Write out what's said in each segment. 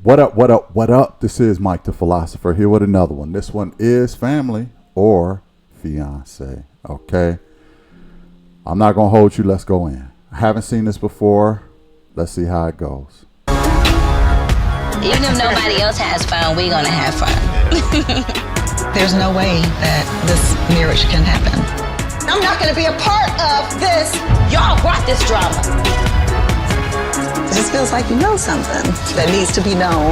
What up, what up, what up? This is Mike the Philosopher here with another one. This one is Family or Fianc'e, okay? I'm not going to hold you. Let's go in. I haven't seen this before. Let's see how it goes. Even if nobody else has fun, we're going to have fun. There's no way that this marriage can happen. I'm not going to be a part of this. Y'all brought this drama. It just feels like you know something that needs to be known.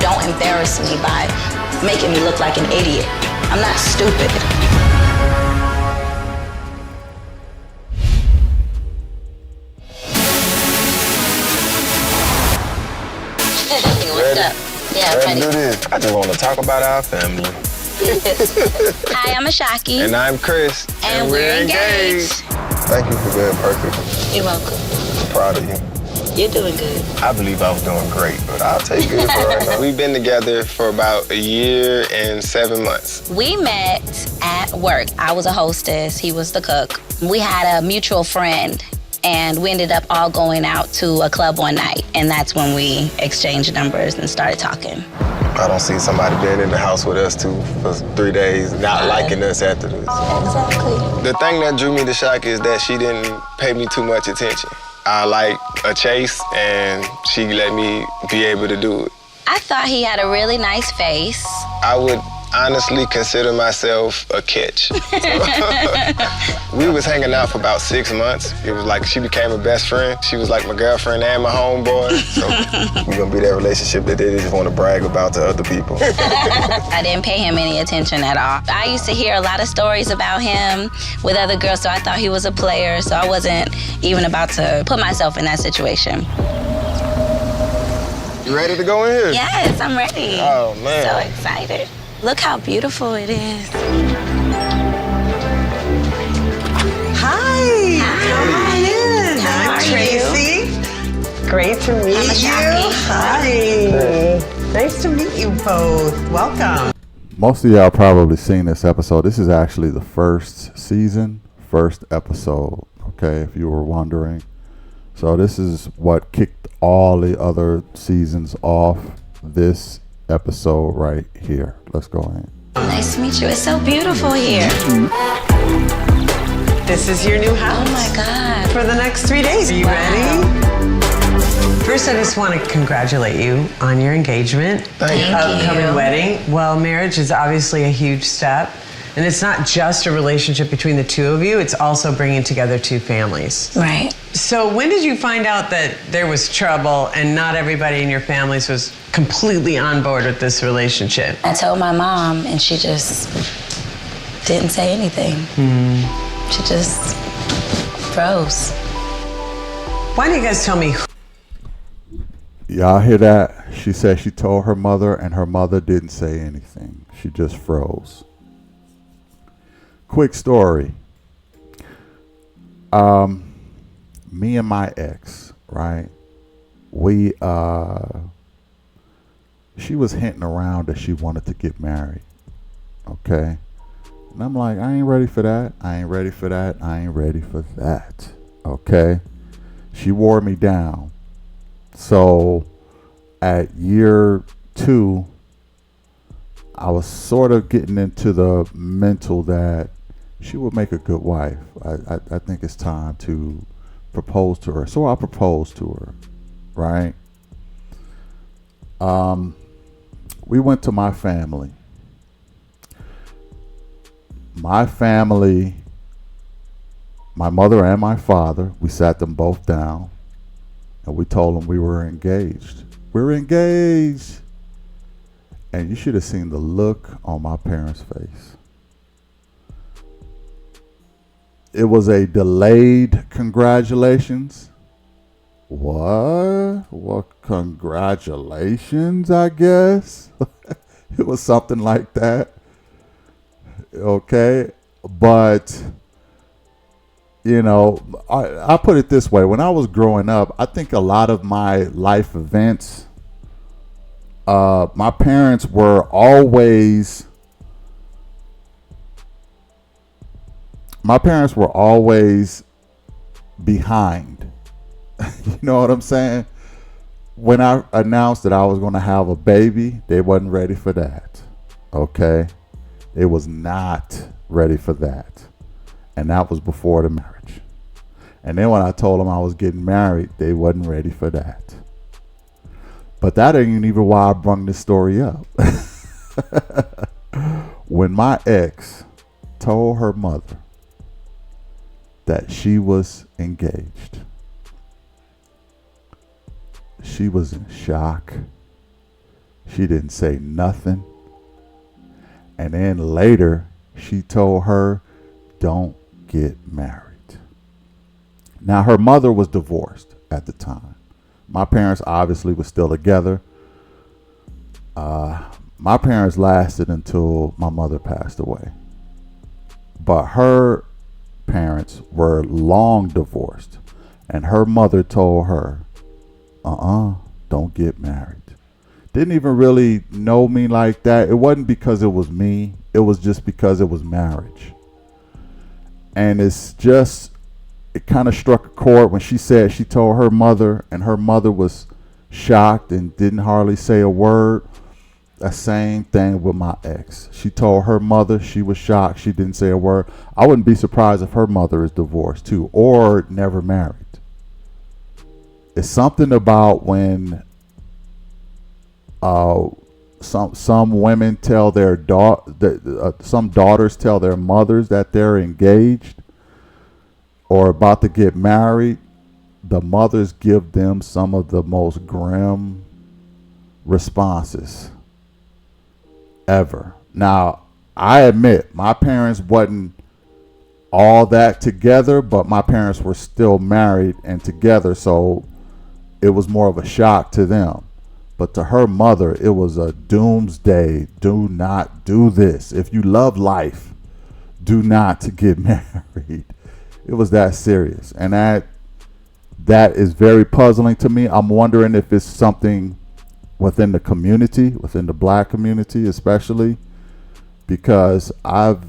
Don't embarrass me by making me look like an idiot. I'm not stupid. What's up? Yeah, Ready to do this. I just want to talk about our family. Hi, I'm Ashaki. And I'm Chris. And we're engaged. Thank you for being perfect. You're welcome. I'm proud of you. You're doing good. I believe I was doing great, but I'll take good for right now. We've been together for about 1 year and 7 months. We met at work. I was a hostess. He was the cook. We had a mutual friend, and we ended up all going out to a club one night, and that's when we exchanged numbers and started talking. I don't see somebody being in the house with us too for 3 days, not liking us after this. Exactly. The thing that drew me to Shaka is that she didn't pay me too much attention. I like a chase, and she let me be able to do it. I thought he had a really nice face. I would honestly consider myself a catch. We was hanging out for about 6 months. It was like she became a best friend. She was like my girlfriend and my homeboy. So we're gonna be that relationship that they just want to brag about to other people. I didn't pay him any attention at all. I used to hear a lot of stories about him with other girls, so I thought he was a player, so I wasn't even about to put myself in that situation. You ready to go in here? Yes, I'm ready. Oh, man. So excited. Look how beautiful it is. Hi. Come on in. How I'm are Tracy. Great to meet I'm you. Ashaki. Hi. Nice to meet you both. Welcome. Most of y'all probably seen this episode. This is actually the first season, first episode, okay, if you were wondering. So this is what kicked all the other seasons off. This episode right here. Let's go in. Nice to meet you. It's so beautiful here. This is your new house. Oh my God. For the next 3 days. Are you ready? First, I just want to congratulate you on your engagement. Thank you. Upcoming wedding. Well, marriage is obviously a huge step. And it's not just a relationship between the two of you, it's also bringing together two families. Right. So when did you find out that there was trouble and not everybody in your families was completely on board with this relationship? I told my mom, and she just didn't say anything. She just froze. Why don't you guys tell me Y'all hear that? She said she told her mother, and her mother didn't say anything. She just froze. Quick story. Me and my ex, right? She was hinting around that she wanted to get married. Okay? And I'm like, I ain't ready for that. I ain't ready for that. I ain't ready for that. Okay? She wore me down. So at year 2, I was sort of getting into the mental that she would make a good wife. I think it's time to propose to her. So I proposed to her, right? We went to my family. My family, my mother and my father, we sat them both down and we told them we were engaged. We're engaged. And you should have seen the look on my parents' face. It was a delayed congratulations. What? Well, congratulations, I guess. It was something like that. Okay. But, you know, I put it this way. When I was growing up, I think a lot of my life events, my parents were always behind. You know what I'm saying? When I announced that I was going to have a baby, they wasn't ready for that. Okay? They was not ready for that. And that was before the marriage. And then when I told them I was getting married, they wasn't ready for that. But that ain't even why I brung this story up. When my ex told her mother that she was engaged, she was in shock. She didn't say nothing. And then later, she told her, don't get married. Now, her mother was divorced at the time. My parents obviously were still together. My parents lasted until my mother passed away. But her parents were long divorced. And her mother told her, don't get married. Didn't even really know me like that. It wasn't because it was me. It was just because it was marriage. And it's just, it kind of struck a chord when she said she told her mother, and her mother was shocked and didn't hardly say a word. The same thing with my ex. She told her mother, she was shocked, she didn't say a word. I wouldn't be surprised if her mother is divorced too, or never married. It's something about when some women tell their some daughters tell their mothers that they're engaged or about to get married. The mothers give them some of the most grim responses ever. Now, I admit my parents wasn't all that together, but my parents were still married and together, so it was more of a shock to them. But to her mother, it was a doomsday. Do not do this. If you love life, do not get married. It was that serious. And that is very puzzling to me. I'm wondering if it's something within the community, within the black community especially, because I've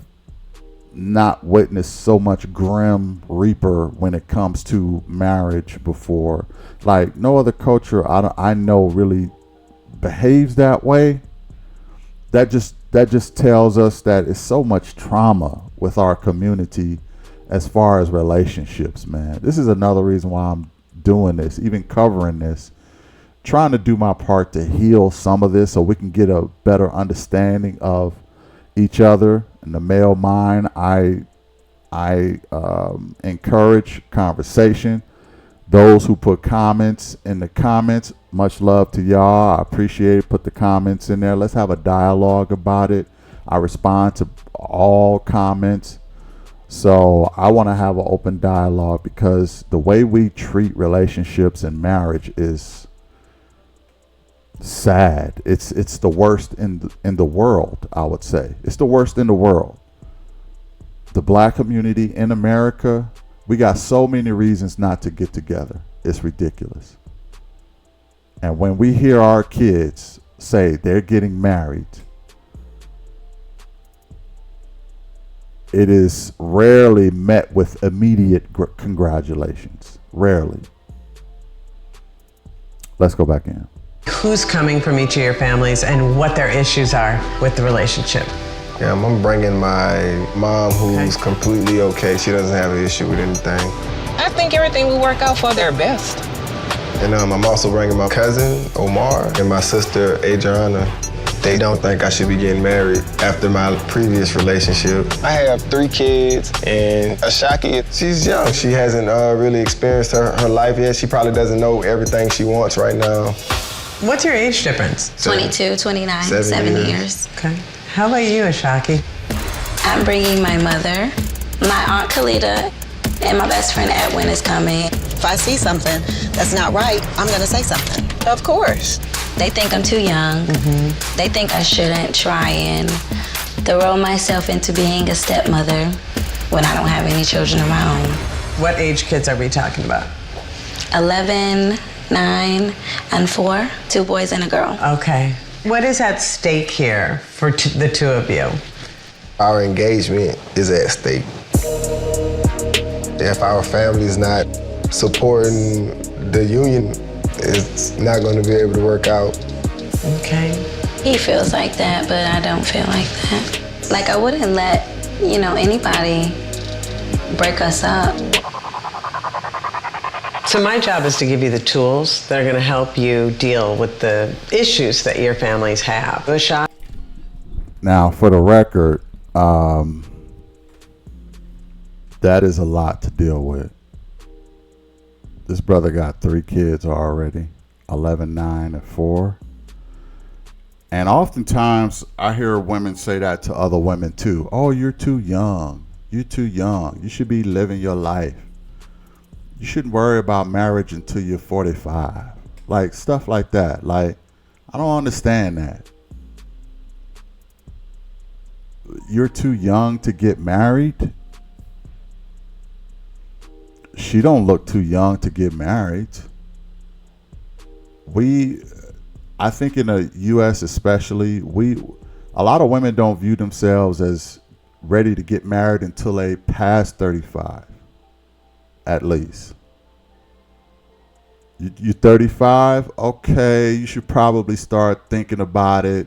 not witnessed so much grim reaper when it comes to marriage before. Like no other culture I know really behaves that way. That just tells us that it's so much trauma with our community as far as relationships, man. This is another reason why I'm doing this, even covering this, trying to do my part to heal some of this so we can get a better understanding of each other and the male mind. I encourage conversation. Those who put comments in the comments, much love to y'all. I appreciate it. Put the comments in there. Let's have a dialogue about it. I respond to all comments. So I want to have an open dialogue because the way we treat relationships and marriage is sad. It's the worst in the world, I would say. It's the worst in the world. The black community in America, we got so many reasons not to get together. It's ridiculous. And when we hear our kids say they're getting married, it is rarely met with immediate congratulations. Rarely. Let's go back in. Who's coming from each of your families and what their issues are with the relationship? Yeah, I'm bringing my mom, who's completely okay. She doesn't have an issue with anything. I think everything will work out for their best. And I'm also bringing my cousin, Omar, and my sister, Adriana. They don't think I should be getting married after my previous relationship. I have 3 kids, and Ashaki, she's young. She hasn't really experienced her life yet. She probably doesn't know everything she wants right now. What's your age difference? 22, 29, 7 years. Okay. How about you, Ashaki? I'm bringing my mother, my Aunt Khalida, and my best friend Edwin is coming. If I see something that's not right, I'm going to say something. Of course. They think I'm too young. Mm-hmm. They think I shouldn't try and throw myself into being a stepmother when I don't have any children of my own. What age kids are we talking about? 11, 9, and 4. 2 boys and a girl. Okay. What is at stake here for the two of you? Our engagement is at stake. If our family's not supporting the union, it's not going to be able to work out. Okay. He feels like that, but I don't feel like that. Like, I wouldn't let, anybody break us up. So my job is to give you the tools that are going to help you deal with the issues that your families have. A shot. Now, for the record, that is a lot to deal with. This brother got 3 kids already, 11, 9, and 4. And oftentimes I hear women say that to other women too. Oh, you're too young. You're too young. You should be living your life. You shouldn't worry about marriage until you're 45. Like, stuff like that. Like, I don't understand that. You're too young to get married? She don't look too young to get married. I think in the U.S. especially, a lot of women don't view themselves as ready to get married until they pass 35, at least. You're 35, okay, you should probably start thinking about it.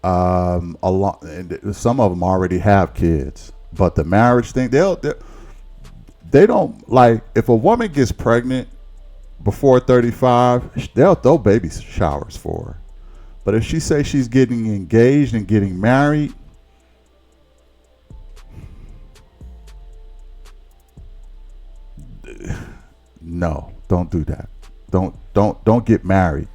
Some of them already have kids, but the marriage thing, they don't, like, if a woman gets pregnant before 35, they'll throw baby showers for her. But if she says she's getting engaged and getting married, no, don't do that. Don't get married.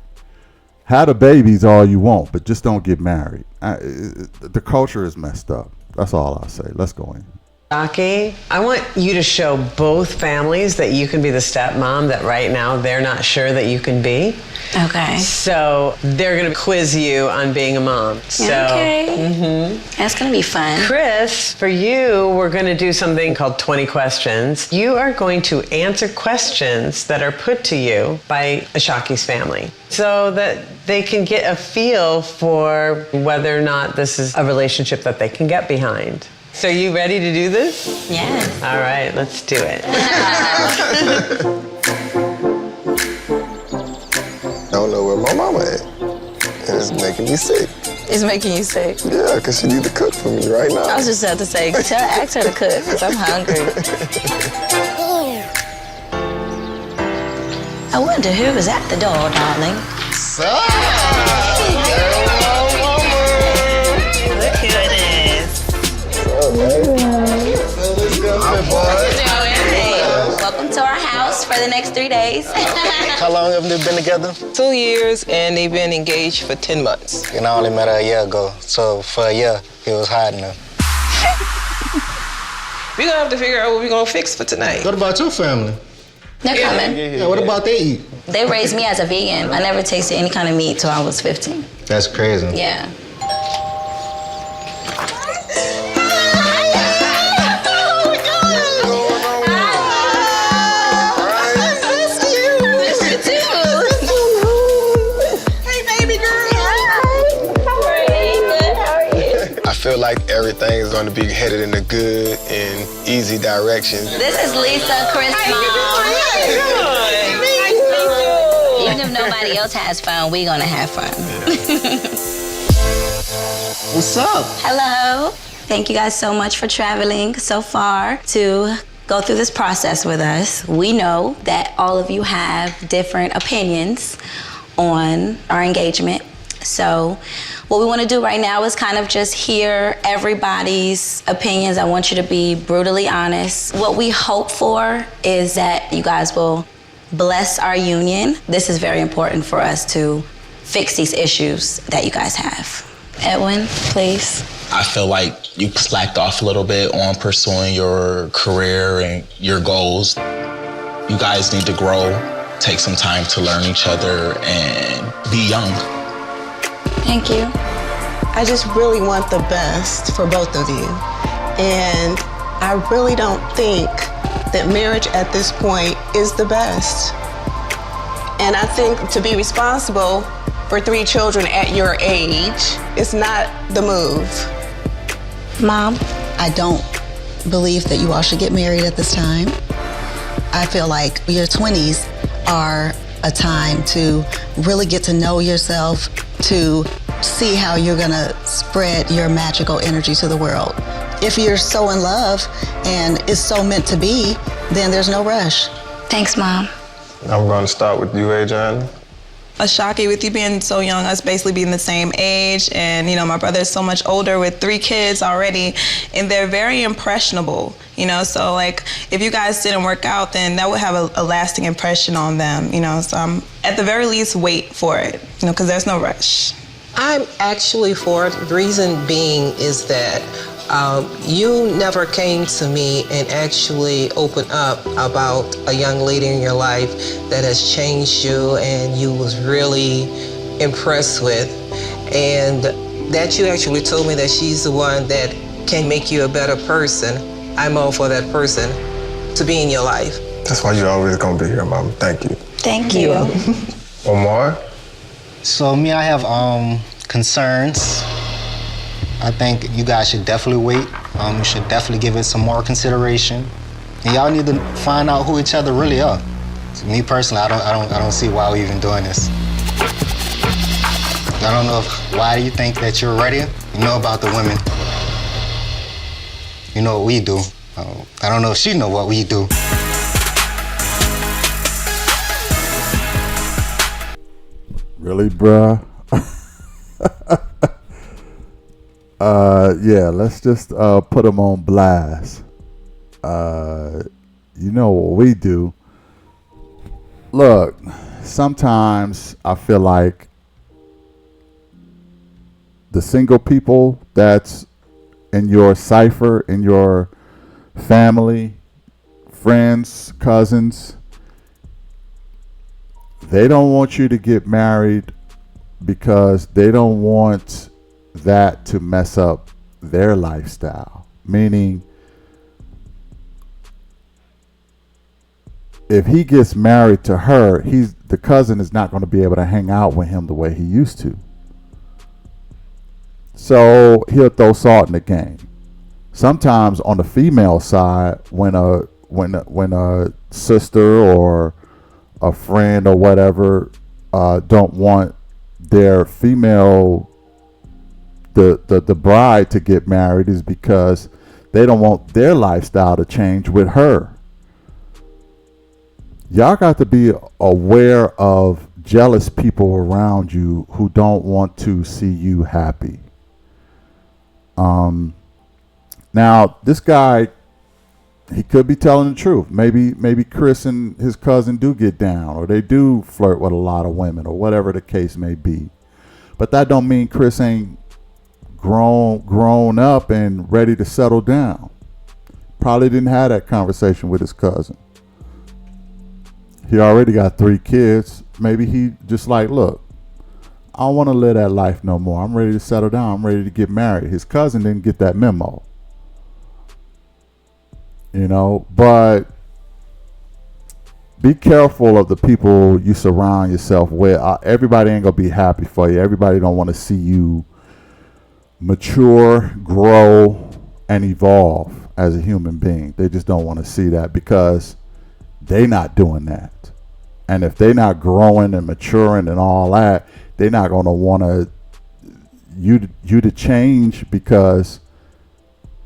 Have the babies all you want, but just don't get married. The culture is messed up. That's all I'll say. Let's go in. Rocky, I want you to show both families that you can be the stepmom that right now they're not sure that you can be. Okay. So they're going to quiz you on being a mom. Okay. That's going to be fun. Chris, for you, we're going to do something called 20 questions. You are going to answer questions that are put to you by Ashaki's family so that they can get a feel for whether or not this is a relationship that they can get behind. So you ready to do this? Yes. All right, let's do it. I don't know where my mama at. And it's making me sick. It's making you sick. Yeah, because she need to cook for me right now. I was just about to say, ask her to cook, because I'm hungry. I wonder who is at the door, darling. Look who it is. Welcome to our house for the next 3 days. How long have they been together? 2 years, and they've been engaged for 10 months. And I only met her a year ago, so for a year, he was hiding her. We're gonna have to figure out what we're gonna fix for tonight. What about your family? They're coming. Yeah, what about they eat? They raised me as a vegan. I never tasted any kind of meat till I was 15. That's crazy. Yeah. I feel like everything is going to be headed in a good and easy direction. This is Lisa, Chris' mom. Even if nobody else has fun, we're gonna have fun. What's up? Hello. Thank you guys so much for traveling so far to go through this process with us. We know that all of you have different opinions on our engagement. So what we want to do right now is kind of just hear everybody's opinions. I want you to be brutally honest. What we hope for is that you guys will bless our union. This is very important for us to fix these issues that you guys have. Edwin, please. I feel like you slacked off a little bit on pursuing your career and your goals. You guys need to grow, take some time to learn each other, and be young. Thank you. I just really want the best for both of you. And I really don't think that marriage at this point is the best. And I think to be responsible for 3 children at your age is not the move. Mom? I don't believe that you all should get married at this time. I feel like your 20s are a time to really get to know yourself, to see how you're gonna spread your magical energy to the world. If you're so in love and it's so meant to be, then there's no rush. Thanks, Mom. I'm going to start with you, Adrian. Ashaki, with you being so young, us basically being the same age, and my brother is so much older with 3 kids already, and they're very impressionable, so like if you guys didn't work out, then that would have a lasting impression on them, so I'm at the very least wait for it, because there's no rush. I'm actually for it. The reason being is that you never came to me and actually opened up about a young lady in your life that has changed you and you was really impressed with, and that you actually told me that she's the one that can make you a better person. I'm all for that person to be in your life. That's why you're always going to be here, Mom. Thank you. Thank you. Omar? So me, I have concerns. I think you guys should definitely wait. You should definitely give it some more consideration. And y'all need to find out who each other really are. So me personally, I don't see why we're even doing this. I don't know why do you think that you're ready? You know about the women. You know what we do. I don't know if she know what we do. Really, bruh? Yeah, let's just put them on blast. You know what we do. Look, sometimes I feel like the single people that's in your cipher, in your family, friends, cousins, they don't want you to get married because they don't want that to mess up their lifestyle. Meaning, if he gets married to her, the cousin is not going to be able to hang out with him the way he used to. So he'll throw salt in the game. Sometimes on the female side, when a sister or a friend or whatever don't want their female, the bride to get married, is because they don't want their lifestyle to change with her. Y'all got to be aware of jealous people around you who don't want to see you happy. Now this guy, he could be telling the truth. Maybe Chris and his cousin do get down, or they do flirt with a lot of women, or whatever the case may be. But that don't mean Chris ain't grown up and ready to settle down. Probably didn't have that conversation with his cousin. He already got 3 kids. Maybe he just like, look, I don't want to live that life no more. I'm ready to settle down. I'm ready to get married. His cousin didn't get that memo. But be careful of the people you surround yourself with. Everybody ain't gonna be happy for you. Everybody don't want to see you mature, grow, and evolve as a human being. They just don't want to see that because they not doing that. And if they not growing and maturing and all that, they're not gonna want you to change, because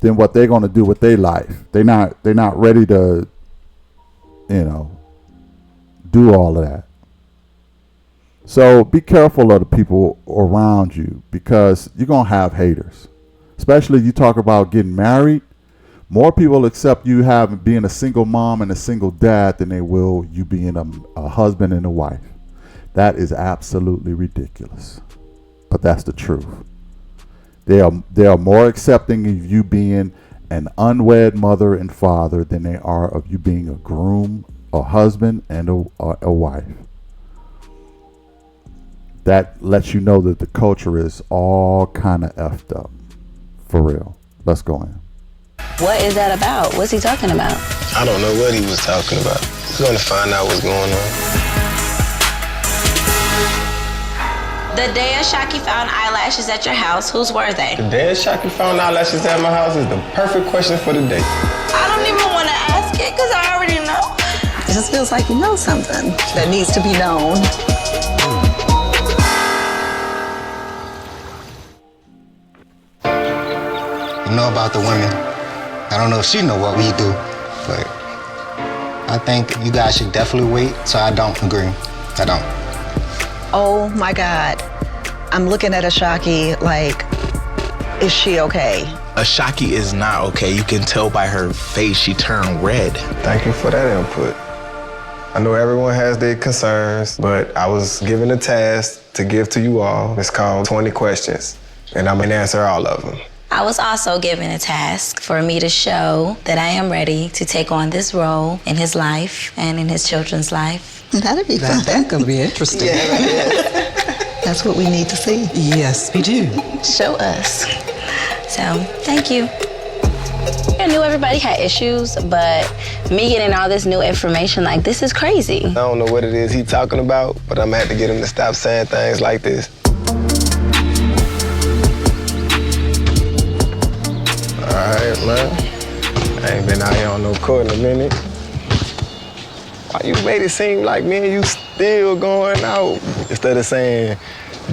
then what they're gonna do with their life? They're not ready to, do all of that. So be careful of the people around you, because you're gonna have haters. Especially you talk about getting married. More people accept you being a single mom and a single dad than they will you being a husband and a wife. That is absolutely ridiculous. But that's the truth. They are more accepting of you being an unwed mother and father than they are of you being a groom, a husband, and a wife. That lets you know that the culture is all kind of effed up. For real. Let's go in. What is that about? What's he talking about? I don't know what he was talking about. We're going to find out what's going on. The day Ashaki found eyelashes at your house, whose were they? The day Ashaki found eyelashes at my house is the perfect question for the day. I don't even want to ask it because I already know. It just feels like you know something that needs to be known. You know about the women. I don't know if she know what we do, but I think you guys should definitely wait, so I don't agree. I don't. Oh my God. I'm looking at Ashaki like, is she okay? Ashaki is not okay. You can tell by her face she turned red. Thank you for that input. I know everyone has their concerns, but I was given a task to give to you all. It's called 20 questions, and I'm gonna answer all of them. I was also given a task for me to show that I am ready to take on this role in his life and in his children's life. That'd be fun. That could be interesting. That's what we need to see. Yes, we do. Show us. So, thank you. I knew everybody had issues, but me getting all this new information, like, this is crazy. I don't know what it is he's talking about, but I'm gonna have to get him to stop saying things like this. All right, man. I ain't been out here on no court in a minute. Why you made it seem like me and you still going out? Instead of saying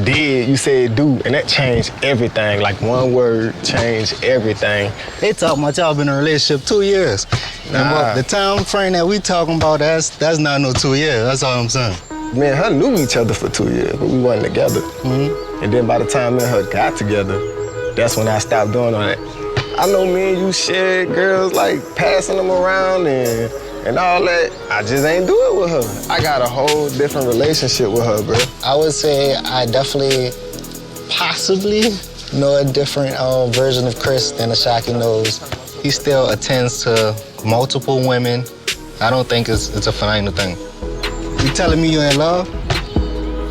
did, you said do, and that changed everything. Like one word changed everything. They talking about y'all been in a relationship 2 years. Nah. The time frame that we talking about, that's not no 2 years. That's all I'm saying. Me and her knew each other for 2 years, but we wasn't together. Mm-hmm. And then by the time me and her got together, that's when I stopped doing all that. I know me and you shared girls like passing them around and all that. I just ain't do it with her. I got a whole different relationship with her, bro. I would say I definitely, possibly know a different version of Chris than Ashaki knows. He still attends to multiple women. I don't think it's a final thing. You telling me you're in love?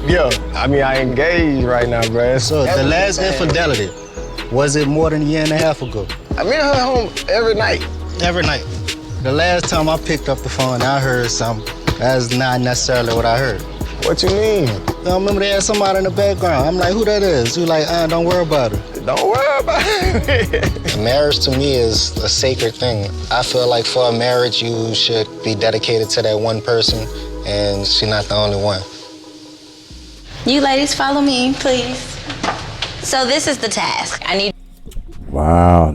Yeah, I mean, I engaged right now, bro. So the last infidelity, was it more than a year and a half ago? I mean, her home every night. Every night. The last time I picked up the phone, I heard something. That's not necessarily what I heard. What you mean? I remember they had somebody in the background. I'm like, who that is? You like, don't worry about it. Don't worry about it. Marriage to me is a sacred thing. I feel like for a marriage, you should be dedicated to that one person, and she's not the only one. You ladies follow me, please. So this is the task. I need. Wow,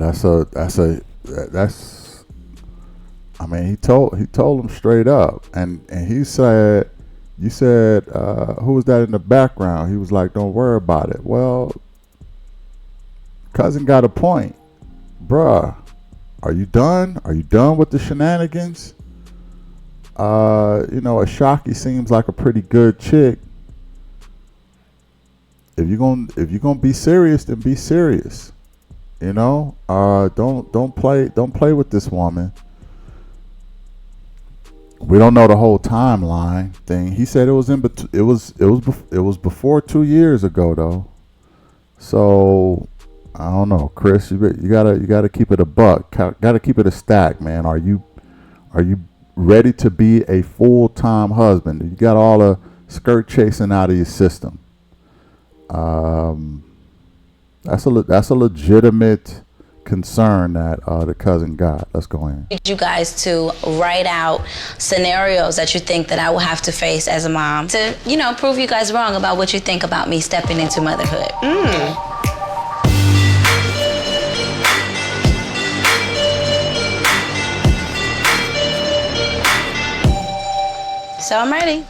I mean, he told him straight up, and he said, you said, who was that in the background? He was like, don't worry about it. Well, cousin got a point. Bruh, are you done? Are you done with the shenanigans? Ashaki seems like a pretty good chick. If you're gonna be serious, then be serious. Don't play with this woman. We don't know the whole timeline thing. He said it was before 2 years ago though. So I don't know, Chris. You gotta keep it a buck. Gotta keep it a stack, man. Are you ready to be a full-time husband? You got all the skirt chasing out of your system. That's a legitimate concern that the cousin got. Let's go in. I need you guys to write out scenarios that you think that I will have to face as a mom to, prove you guys wrong about what you think about me stepping into motherhood. So I'm ready.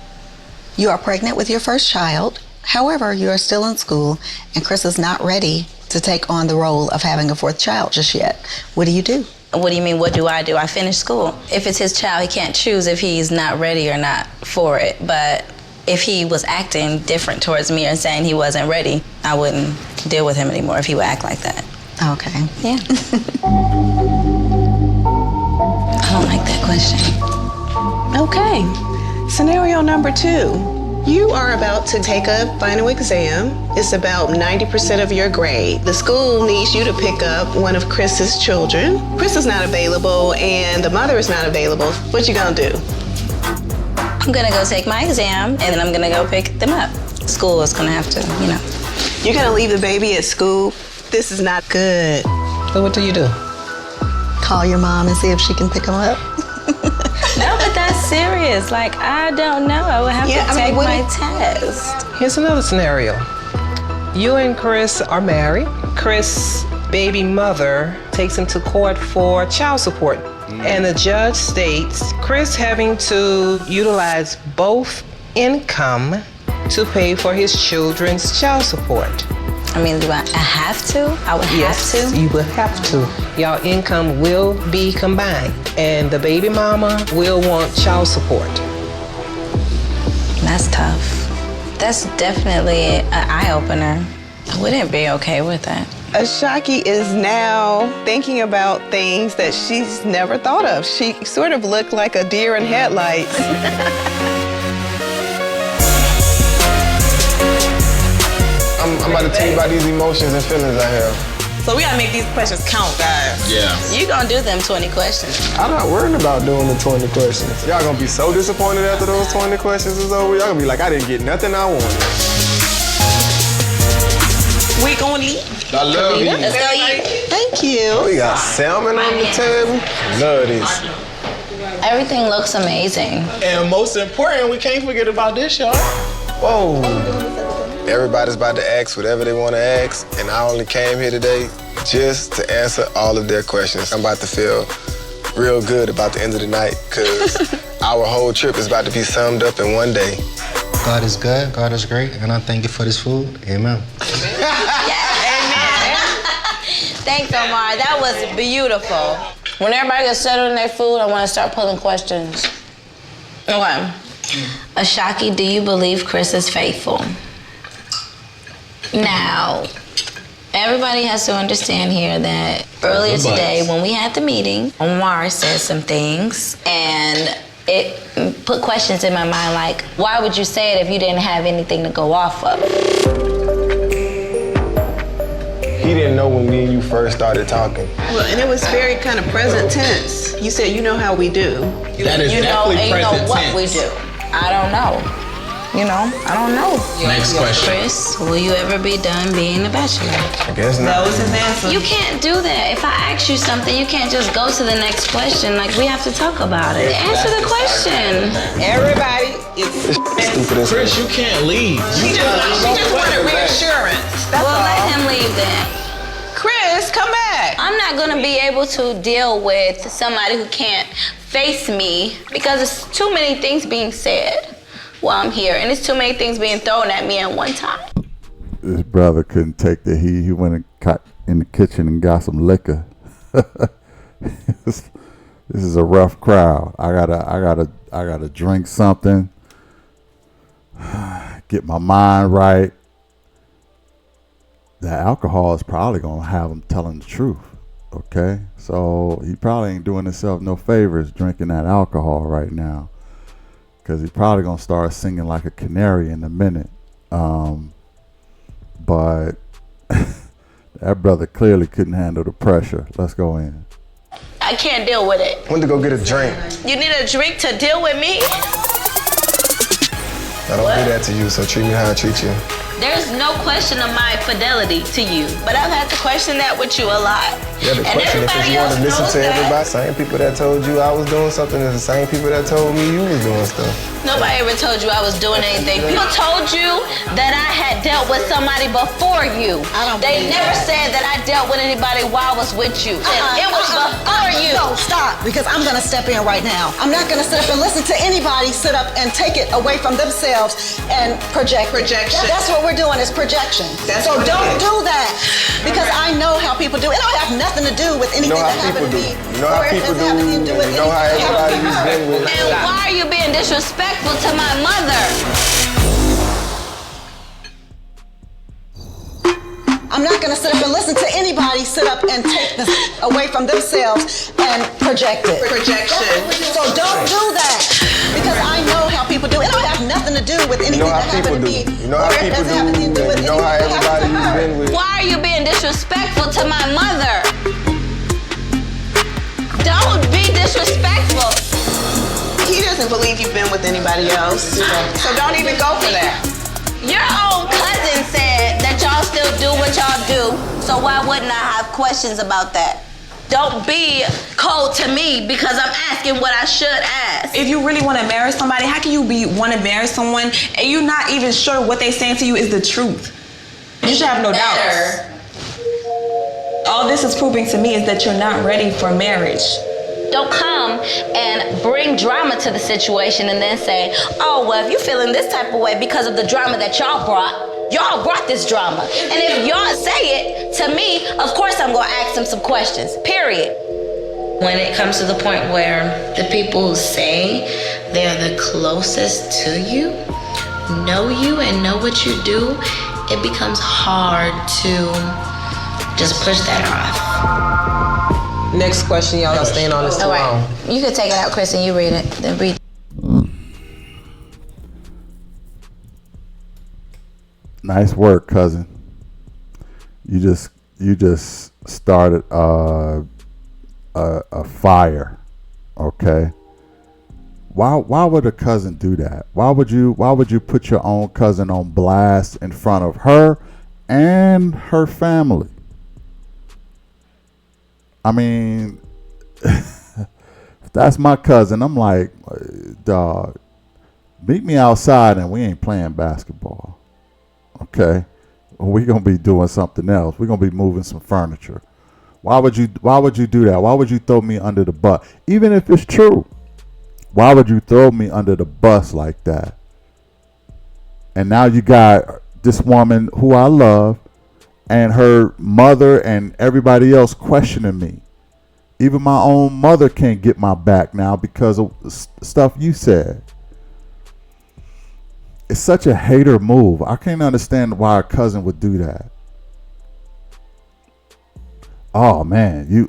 You are pregnant with your first child. However, you are still in school, and Chris is not ready to take on the role of having a fourth child just yet. What do you do? What do you mean, what do? I finish school. If it's his child, he can't choose if he's not ready or not for it. But if he was acting different towards me or saying he wasn't ready, I wouldn't deal with him anymore if he would act like that. Okay. Yeah. I don't like that question. Okay. Scenario number 2. You are about to take a final exam. It's about 90% of your grade. The school needs you to pick up one of Chris's children. Chris is not available and the mother is not available. What you gonna do? I'm gonna go take my exam and then I'm gonna go pick them up. School is gonna have to, You're gonna leave the baby at school? This is not good. So what do you do? Call your mom and see if she can pick him up. No, but that's serious. Like, I don't know. I would have to take my test. Here's another scenario. You and Chris are married. Chris' baby mother takes him to court for child support. And the judge states Chris having to utilize both income to pay for his children's child support. I mean, do I have to? I would Yes, have to? you will have to. Y'all income will be combined, and the baby mama will want child support. That's tough. That's definitely an eye-opener. I wouldn't be okay with that. Ashaki is now thinking about things that she's never thought of. She sort of looked like a deer in headlights. I'm about to tell you about these emotions and feelings I have. So we gotta make these questions count, guys. Yeah. You gonna do them 20 questions. I'm not worried about doing the 20 questions. Y'all gonna be so disappointed after those 20 questions is over. Y'all gonna be like, I didn't get nothing I wanted. We gonna eat. I love you. Let's go eat. Thank you. We got salmon on the table. Love this. Everything looks amazing. And most important, we can't forget about this, y'all. Whoa. Everybody's about to ask whatever they want to ask, and I only came here today just to answer all of their questions. I'm about to feel real good about the end of the night, because our whole trip is about to be summed up in one day. God is good, God is great, and I thank you for this food. Amen. Thanks, Omar. That was beautiful. When everybody gets settled in their food, I want to start pulling questions. Okay. Ashaki, do you believe Chris is faithful? Now, everybody has to understand here that earlier today, when we had the meeting, Omar said some things, and it put questions in my mind like, why would you say it if you didn't have anything to go off of? He didn't know when me and you first started talking. Well, and it was very kind of present tense. You said, you know how we do. That is You know, definitely and you know present what we tense. do. I don't know. You know, I don't know. Next question. Chris, will you ever be done being a bachelor? I guess not. That was his answer. You can't do that. If I ask you something, you can't just go to the next question. Like, we have to talk about it. Answer the question. Everybody is Stupid as Chris, you can't leave. she just wanted reassurance. That's Well, all. let him leave then. Chris, come back. I'm not gonna be able to deal with somebody who can't face me because it's too many things being said while I'm here, and it's too many things being thrown at me at one time. His brother couldn't take the heat. He went and got in the kitchen and got some liquor. This is a rough crowd. I gotta drink something, get my mind right. The alcohol is probably gonna have him telling the truth. Okay, so he probably ain't doing himself no favors drinking that alcohol right now, because he's probably gonna start singing like a canary in a minute. But that brother clearly couldn't handle the pressure. Let's go in. I can't deal with it. Went to go get a drink. You need a drink to deal with me? I don't do that to you, so treat me how I treat you. There's no question of my fidelity to you, but I've had to question that with you a lot. Yeah, the And question is if everybody you want else to listen knows to that. everybody. Same people that told you I was doing something is the same people that told me you was doing stuff. Nobody ever told you I was doing anything. People told you that I had dealt with somebody before you. They never said that I dealt with anybody while I was with you. It was before you. No, stop, because I'm gonna step in right now. I'm not gonna sit up and listen to anybody sit up and take it away from themselves and project. Projection. That's what we're doing, is projection. That's so what it don't is. do that, because I know how people do. It don't have nothing to do with anything You know how that happened to people me. do. You know how or it people doesn't have anything to do with You know how anything that everybody happened to you've been with. And why are you being disrespectful to my mother? I'm not gonna sit up and listen to anybody sit up and take this away from themselves and project it. Projection. So don't do that, because I know how people do. It don't have nothing to do with You anything know how that people happened to do. me. You know how or it people doesn't have anything to do do. with You know how anything that everybody happened to you've her. been with. Why are you being disrespectful to my mother? Don't be disrespectful. He doesn't believe you've been with anybody else. So don't even go for that. Your own cousin said that y'all still do what y'all do, so why wouldn't I have questions about that? Don't be cold to me because I'm asking what I should ask. If you really want to marry somebody, how can you want to marry someone and you're not even sure what they saying to you is the truth? You should have no doubts. All this is proving to me is that you're not ready for marriage. Don't come and bring drama to the situation and then say, oh, well, if you're feeling this type of way because of the drama that y'all brought this drama. And if y'all say it to me, of course I'm gonna ask them some questions, period. When it comes to the point where the people who say they're the closest to you, know you and know what you do, it becomes hard to just push that off. Next question, y'all are staying on this too long. You can take it out, Chris, and you read it. Then read. Nice work, cousin. You just started a fire. Okay. Why would a cousin do that? Why would you put your own cousin on blast in front of her and her family? I mean, if that's my cousin, I'm like, dog, meet me outside and we ain't playing basketball. Okay? We're gonna be doing something else. We're gonna be moving some furniture. Why would you do that? Why would you throw me under the bus? Even if it's true. Why would you throw me under the bus like that? And now you got this woman who I love and her mother and everybody else questioning me. Even my own mother can't get my back now because of stuff you said. It's such a hater move. I can't understand why a cousin would do that. Oh man,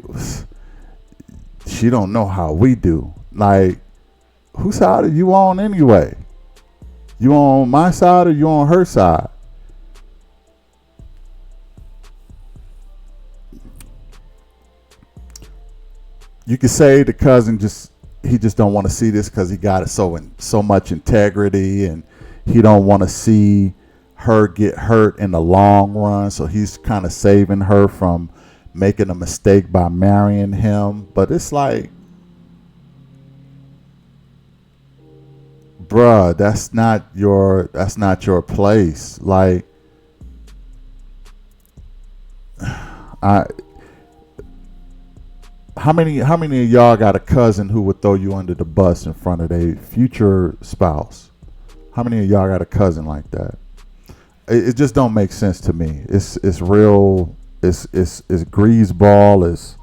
she don't know how we do. Like, whose side are you on anyway? You on my side or you on her side? You could say the cousin just don't want to see this because he got it so much integrity and he don't want to see her get hurt in the long run, so he's kind of saving her from making a mistake by marrying him. But it's like, bruh, that's not your place. Like, how many of y'all got a cousin who would throw you under the bus in front of their future spouse? How many of y'all got a cousin like that? It just don't make sense to me. It's real. It's greaseball. It's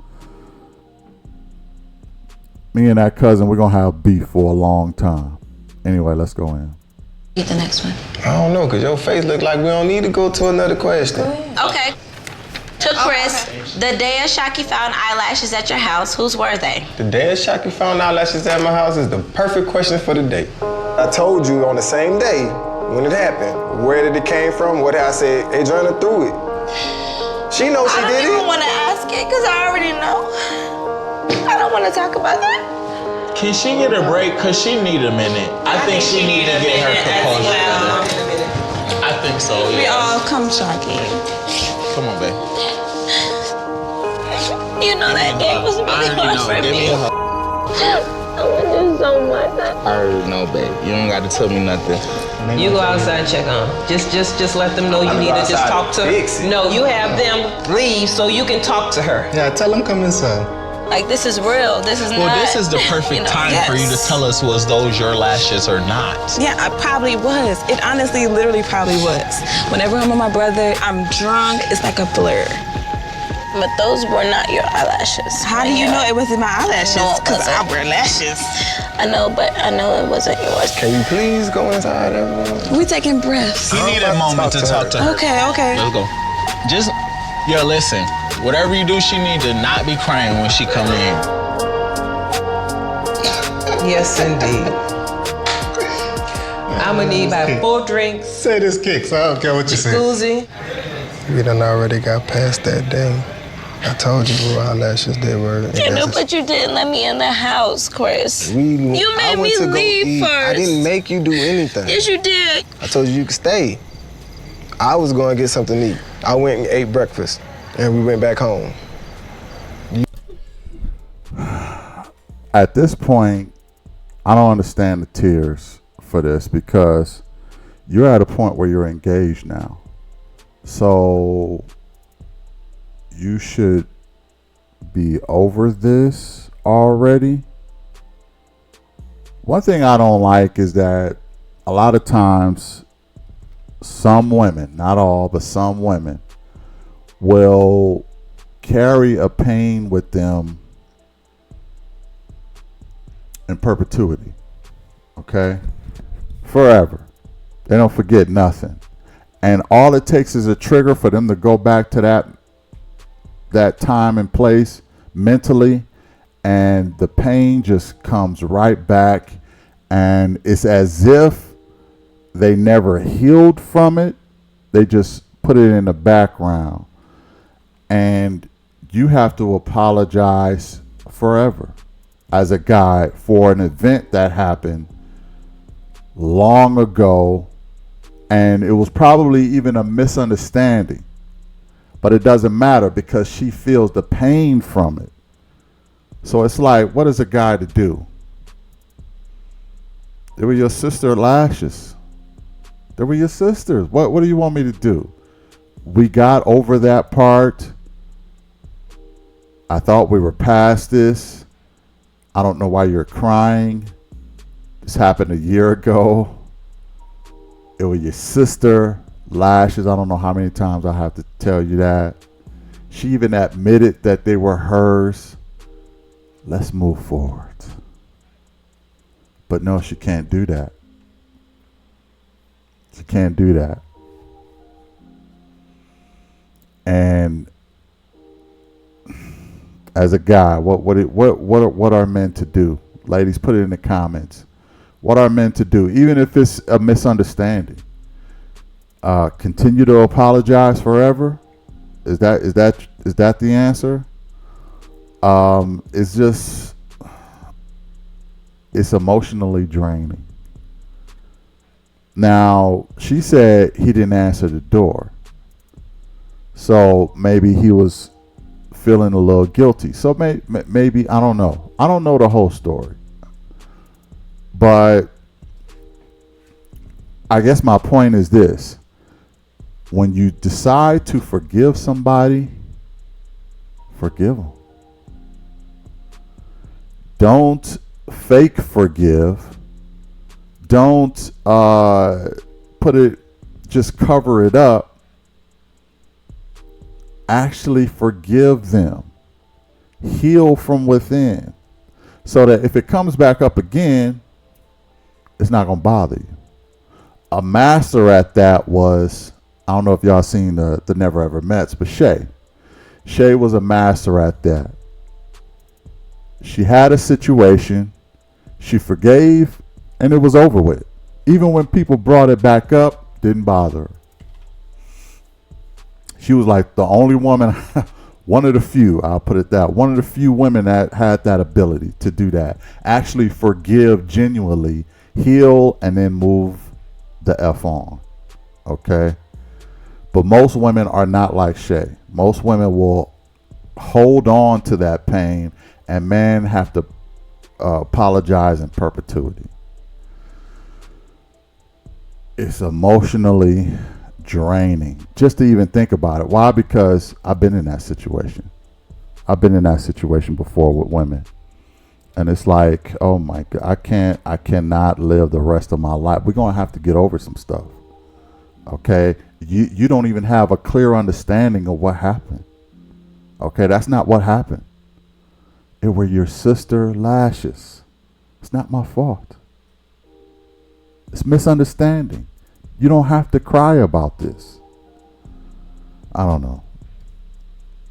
me and that cousin. We're gonna have beef for a long time. Anyway, let's go in. Read the next one. I don't know, cause your face look like we don't need to go to another question. Okay. To Chris, the day Ashaki found eyelashes at your house, whose were they? The day Ashaki found eyelashes at my house is the perfect question for the day. I told you on the same day when it happened, where did it came from, what I said, Adriana threw it. She knows she did it. I don't even want to ask it because I already know. I don't want to talk about that. Can she get a break? Cause she need a minute. I think she need to get her composure together. I think so, yeah. We all come, Shocky. Come on, babe. You know that day was really hard for me. I went through so much. I already know, babe. You don't got to tell me nothing. You go outside and check on. Just let them know you need to just talk to her. No, you have them leave so you can talk to her. Yeah, tell them come inside. Like, this is real. This is not. Well, this is the perfect time for you to tell us, was those your lashes or not? Yeah, I probably was. It honestly, literally probably was. Whenever I'm with my brother, I'm drunk, it's like a blur. But those were not your eyelashes. How do you know it wasn't my eyelashes? Because I wear lashes. I know, but I know it wasn't yours. Can you please go inside, everyone? We taking breaths. You need a moment to talk to her. Okay. Let's go. Just, yo, listen. Whatever you do, she need to not be crying when she come in. Yes, indeed. I'm gonna need about 4 drinks. Say this, Kicks. I don't care what you say. Susie. We done already got past that day. I told you who eyelashes they were. I know, but you didn't let me in the house, Chris. You made me leave first. I didn't make you do anything. Yes, you did. I told you could stay. I was going to get something to eat. I went and ate breakfast, and we went back home. at this point, I don't understand the tears for this because you're at a point where you're engaged now. So you should be over this already. One thing I don't like is that a lot of times some women, not all, but some women will carry a pain with them in perpetuity. Okay? Forever. They don't forget nothing. And all it takes is a trigger for them to go back to that time and place mentally, and the pain just comes right back, and it's as if they never healed from it. They just put it in the background, and you have to apologize forever as a guy for an event that happened long ago, and it was probably even a misunderstanding, but it doesn't matter because she feels the pain from it. So it's like, what is a guy to do? They were your sister lashes. They were your sisters. What do you want me to do? We got over that part. I thought we were past this. I don't know why you're crying. This happened a year ago. It was your sister lashes. I don't know how many times I have to tell you that. She even admitted that they were hers. Let's move forward. But no, she can't do that. She can't do that. And as a guy, what are men to do? Ladies, put it in the comments. What are men to do? Even if it's a misunderstanding. Continue to apologize forever? Is that the answer? It's emotionally draining. Now, she said he didn't answer the door. So maybe he was feeling a little guilty. So maybe, I don't know. I don't know the whole story. But I guess my point is this. When you decide to forgive somebody, forgive them. Don't fake forgive. Don't just cover it up. Actually forgive them. Heal from within. So that if it comes back up again, it's not going to bother you. A master at that was, I don't know if y'all seen the Never Ever Mets, but Shay. Shay was a master at that. She had a situation, she forgave, and it was over with. Even when people brought it back up, didn't bother her. She was like the only woman, one of the few, I'll put it that, one of the few women that had that ability to do that. Actually forgive genuinely, heal, and then move the F on. Okay? But most women are not like Shay. Most women will hold on to that pain, and men have to apologize in perpetuity. It's emotionally draining just to even think about it. Why? Because I've been in that situation. I've been in that situation before with women. And it's like, oh my God, I cannot live the rest of my life. We're going to have to get over some stuff. Okay? You don't even have a clear understanding of what happened. Okay? That's not what happened. It were your sister lashes. It's not my fault. It's misunderstanding. You don't have to cry about this. I don't know.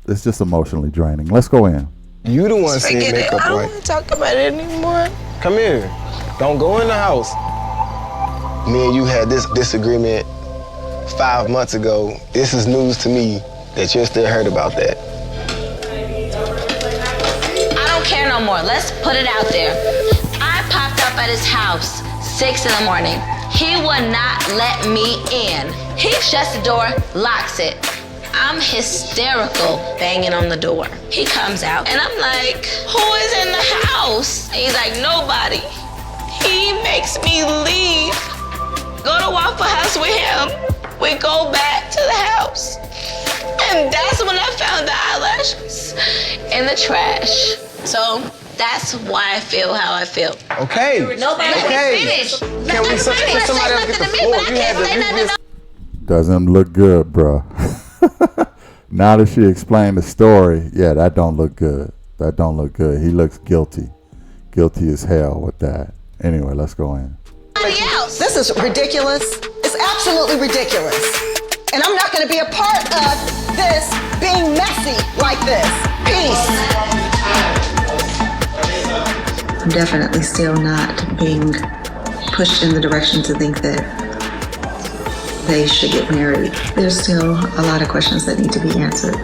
It's just emotionally draining. Let's go in. You the one seeing makeup I don't right. want to talk about it anymore. Come here. Don't go in the house. Me and you had this disagreement 5 months ago. This is news to me that you're still hurt about that. I don't care no more. Let's put it out there. I popped up at his house 6 in the morning. He would not let me in. He shuts the door, locks it. I'm hysterical, banging on the door. He comes out, and I'm like, who is in the house? And he's like, nobody. He makes me leave, go to Waffle House with him. We go back to the house. And that's when I found the eyelashes in the trash. So that's why I feel how I feel. Okay. Nobody finish. Can somebody else get the floor? You had to. Doesn't look good, bro. Now that she explained the story, yeah, that don't look good. That don't look good. He looks guilty. Guilty as hell with that. Anyway, let's go in. This is ridiculous. It's absolutely ridiculous. And I'm not going to be a part of this being messy like this. Peace. I'm definitely still not being pushed in the direction to think that they should get married. There's still a lot of questions that need to be answered.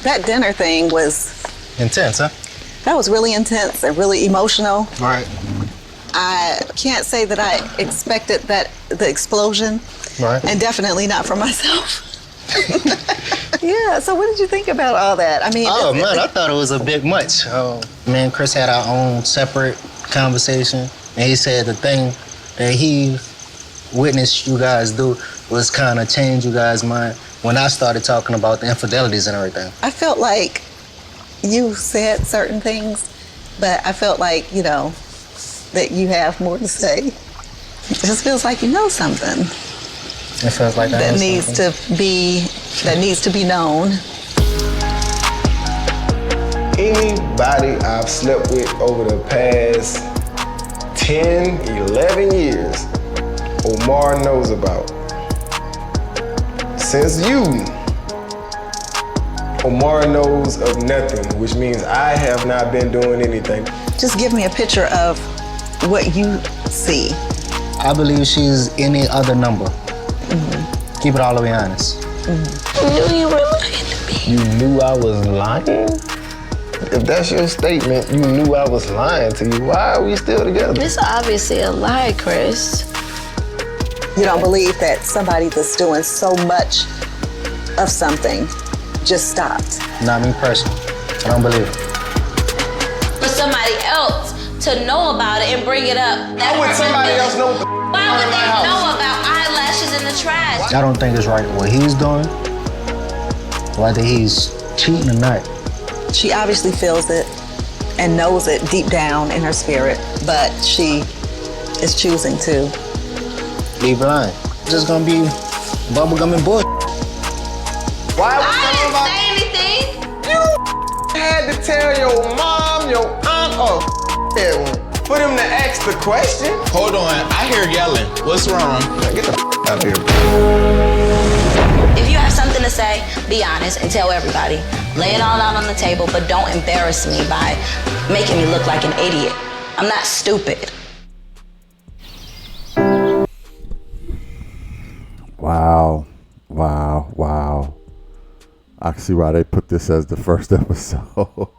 That dinner thing was Intense, huh? That was really intense and really emotional. Right. I can't say that I expected the explosion. Right. And definitely not for myself. Yeah, so what did you think about all that? I mean, oh man, I thought it was a bit much. Me and Chris had our own separate conversation, and he said the thing that he witnessed you guys do was kind of change you guys' mind when I started talking about the infidelities and everything. I felt like you said certain things, but I felt like, that you have more to say. It just feels like you know something. It feels like that needs to be known. Anybody I've slept with over the past 10, 11 years, Omar knows about. Since you, Omar knows of nothing, which means I have not been doing anything. Just give me a picture of what you see. I believe she's any other number. Mm-hmm. Keep it all the way honest. Mm-hmm. I knew you were lying to me. You knew I was lying? If that's your statement, you knew I was lying to you. Why are we still together? It's obviously a lie, Chris. You don't believe that somebody that's doing so much of something just stopped? Not me personally. I don't believe it. For somebody else to know about it and bring it up. How would somebody else know? Why would they know about eyelashes in the trash? I don't think it's right what he's doing, whether he's cheating or not. She obviously feels it and knows it deep down in her spirit, but she is choosing to be blind. It's just gonna be bubblegum and bullshit. Why would I didn't say anything. You had to tell your mom, your aunt, or that one for them to ask the question? Hold on, I hear yelling. What's wrong? Get the out of here. If you have something to say, be honest and tell everybody. Lay it all out on the table, but don't embarrass me by making me look like an idiot. I'm not stupid. Wow. I can see why they put this as the first episode.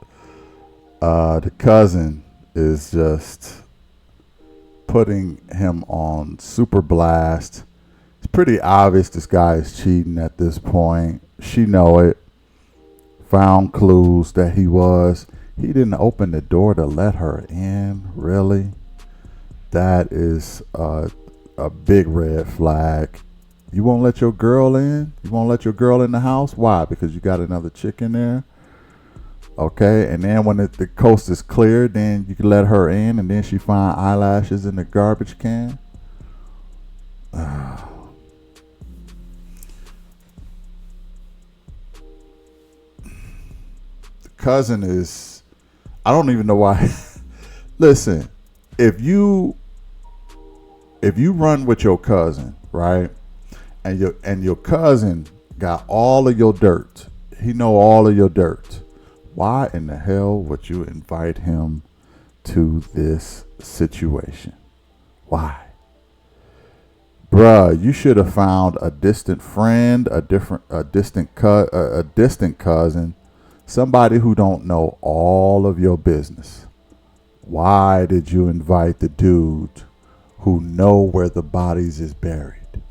The cousin is just putting him on super blast. It's pretty obvious this guy is cheating at this point. She know it. Found clues that he was. He didn't open the door to let her in. Really? That is a big red flag. You won't let your girl in? You won't let your girl in the house? Why? Because you got another chick in there? Okay, and then when the coast is clear, then you can let her in, and then she find eyelashes in the garbage can? The cousin is... I don't even know why. Listen, if you run with your cousin, right? And your cousin got all of your dirt. He know all of your dirt. Why in the hell would you invite him to this situation? Why? Bruh, you should have found a distant friend, a distant cousin, somebody who don't know all of your business. Why did you invite the dude who know where the bodies is buried.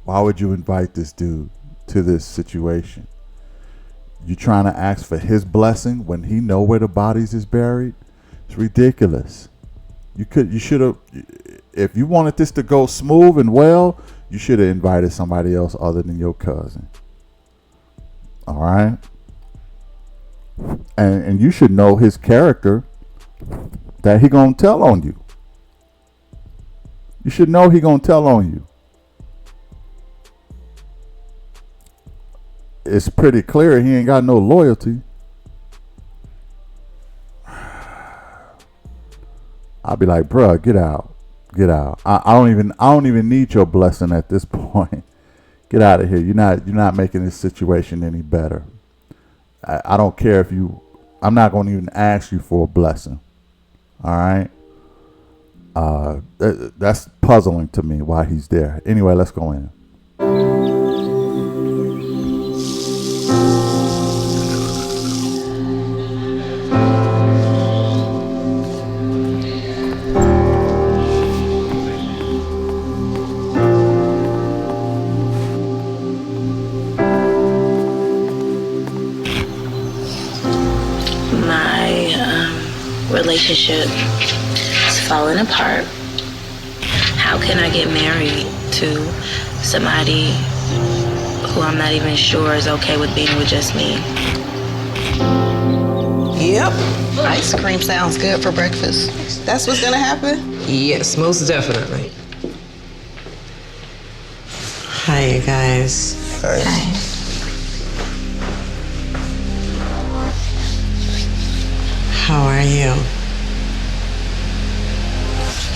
Why would you invite this dude to this situation? You trying to ask for his blessing when he know where the bodies is buried? It's ridiculous. You should have, if you wanted this to go smooth and well, you should have invited somebody else other than your cousin. All right? And you should know his character, that he gonna tell on you. You should know he gonna tell on you. It's pretty clear he ain't got no loyalty. I'll be like, bruh, get out. I don't even need your blessing at this point. Get out of here. You're not making this situation any better. I don't care if you. I'm not going to even ask you for a blessing. All right. That's puzzling to me why he's there. Anyway, let's go in. Relationship is falling apart. How can I get married to somebody who I'm not even sure is okay with being with just me? Yep. Ice cream sounds good for breakfast. That's what's gonna happen? Yes, most definitely. Hi, you guys. Hey. How are you?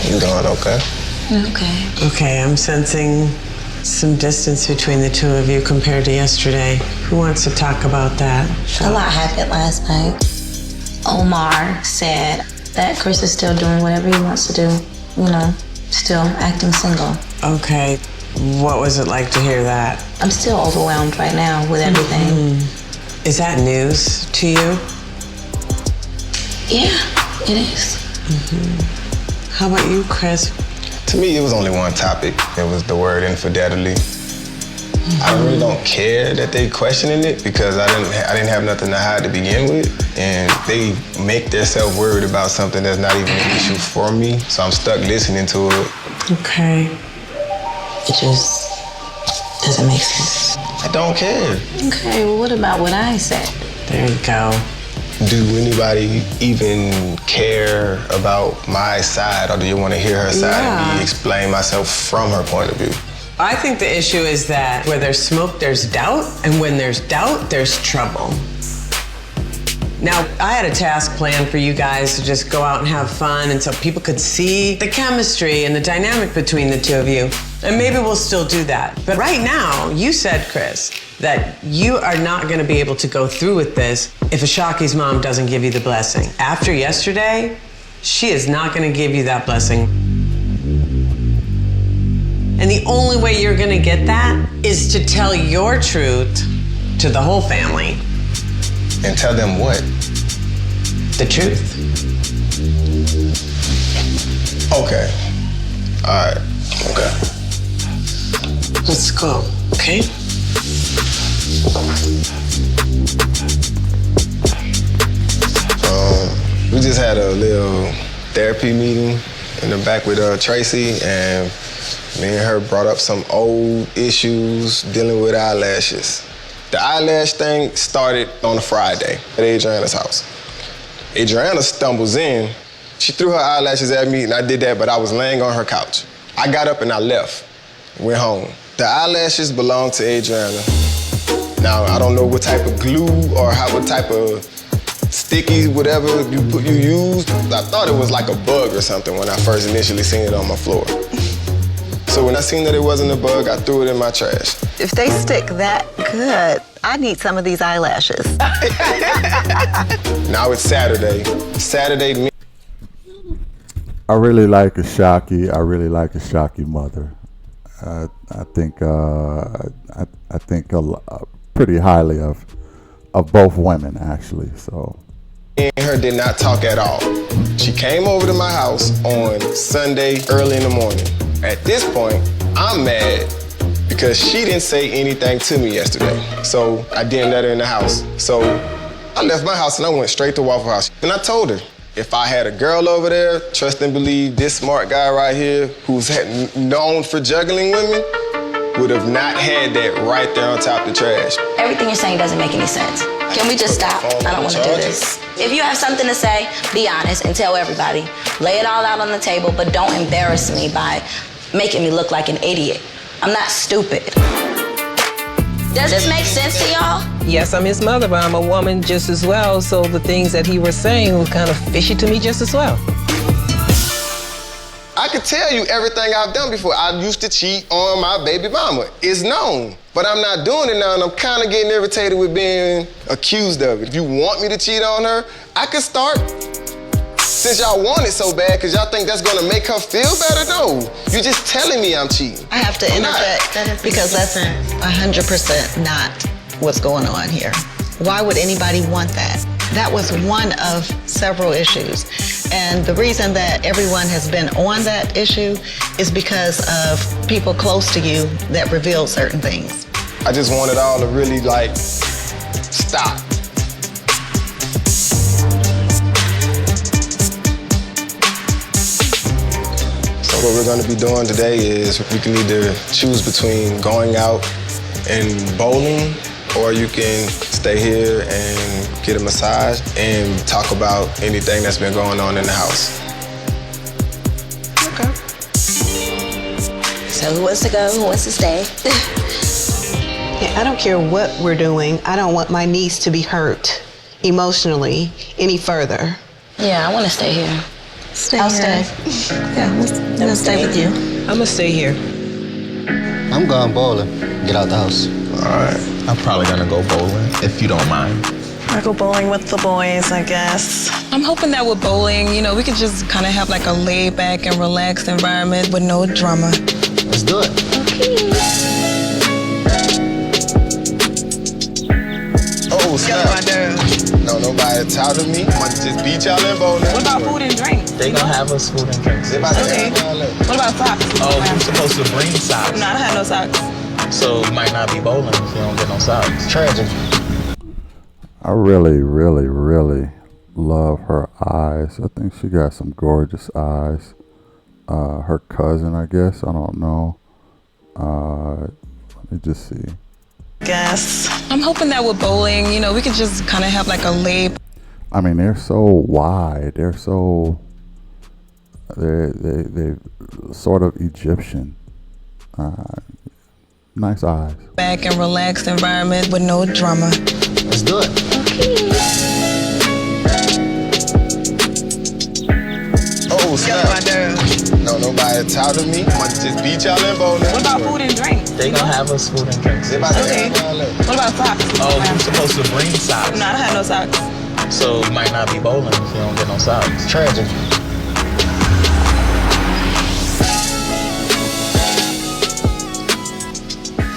You doing okay? Okay. Okay, I'm sensing some distance between the two of you compared to yesterday. Who wants to talk about that? A lot happened last night. Omar said that Chris is still doing whatever he wants to do. You know, still acting single. Okay, what was it like to hear that? I'm still overwhelmed right now with everything. Is that news to you? Yeah, it is. How about you, Chris? To me, it was only one topic. It was the word infidelity. I really don't care that they questioning it because I didn't have nothing to hide to begin with, and they make themselves worried about something that's not even an issue for me. So I'm stuck listening to it. Okay. It just doesn't make sense. I don't care. Okay, well, what about what I said? There you go. Do anybody even care about my side, or do you want to hear her side and me explain myself from her point of view? I think the issue is that where there's smoke, there's doubt, and when there's doubt, there's trouble. Now, I had a task planned for you guys to just go out and have fun, and so people could see the chemistry and the dynamic between the two of you. And maybe we'll still do that. But right now, you said, Chris, that you are not going to be able to go through with this if Ashaki's mom doesn't give you the blessing. After yesterday, she is not going to give you that blessing. And the only way you're going to get that is to tell your truth to the whole family. And tell them what? The truth. Okay. All right. Okay. Let's go, okay? We just had a little therapy meeting in the back with Tracy, and me and her brought up some old issues dealing with eyelashes. The eyelash thing started on a Friday at Adriana's house. Adriana stumbles in. She threw her eyelashes at me, and I did that, but I was laying on her couch. I got up and I left, went home. The eyelashes belong to Adriana. Now, I don't know what type of glue or what type of sticky, whatever you used. I thought it was like a bug or something when I first initially seen it on my floor. So when I seen that it wasn't a bug, I threw it in my trash. If they stick that good, I need some of these eyelashes. Now it's Saturday. Saturday. I really like Ashaki. I really like Ashaki mother. I think pretty highly of both women actually. So Me and her did not talk at all. She came over to my house on Sunday early in the morning. At this point, I'm mad because she didn't say anything to me yesterday. So I didn't let her in the house. So I left my house and I went straight to Waffle House. And I told her, if I had a girl over there, trust and believe this smart guy right here, who's known for juggling women, would have not had that right there on top of the trash. Everything you're saying doesn't make any sense. Can we just stop? I don't want to do this. If you have something to say, be honest and tell everybody. Lay it all out on the table, but don't embarrass me by making me look like an idiot. I'm not stupid. Does this make sense to y'all? Yes, I'm his mother, but I'm a woman just as well, so the things that he was saying were kind of fishy to me just as well. I could tell you everything I've done before. I used to cheat on my baby mama. It's known. But I'm not doing it now, and I'm kind of getting irritated with being accused of it. If you want me to cheat on her, I could start. Since y'all want it so bad, because y'all think that's going to make her feel better, no. You're just telling me I'm cheating. I have to interject because that's 100% not what's going on here. Why would anybody want that? That was one of several issues. And the reason that everyone has been on that issue is because of people close to you that revealed certain things. I just want it all to really, stop. So what we're gonna be doing today is we can either choose between going out and bowling, or you can stay here and get a massage and talk about anything that's been going on in the house. Okay. So who wants to go? Who wants to stay? Yeah, I don't care what we're doing. I don't want my niece to be hurt emotionally any further. Yeah, I want to stay here. I'll stay. Yeah, I'll stay with you. I'm gonna stay here. I'm going bowling. Get out the house. All right. I'm probably gonna go bowling, if you don't mind. I go bowling with the boys, I guess. I'm hoping that with bowling, we could just kind of have like a laid back and relaxed environment with no drama. Let's do it. Oh, snap. No, nobody tired of me. I'm gonna just beat y'all in bowling. What about food and drink? They gonna have us food and drinks. Okay. What about socks? Oh, you're supposed to bring socks. No, I don't have no socks. So it might not be bowling if you don't get no socks. Tragic. I really, really, really love her eyes. I think she got some gorgeous eyes. Her cousin, I guess. I don't know. Let me just see. Guess. I'm hoping that with bowling, we could just kind of have like a laid. I mean, they're so wide. They're sort of Egyptian. Nice eyes. Back and relaxed environment with no drama. Let's do it. Oh, snap. No, nobody tired of me. I'm gonna just beat y'all in bowling. What about food and drink? They gonna have us food and drinks. Okay. What about socks? Oh, you're supposed to bring socks. No, I don't have no socks. So it might not be bowling if you don't get no socks. Tragic.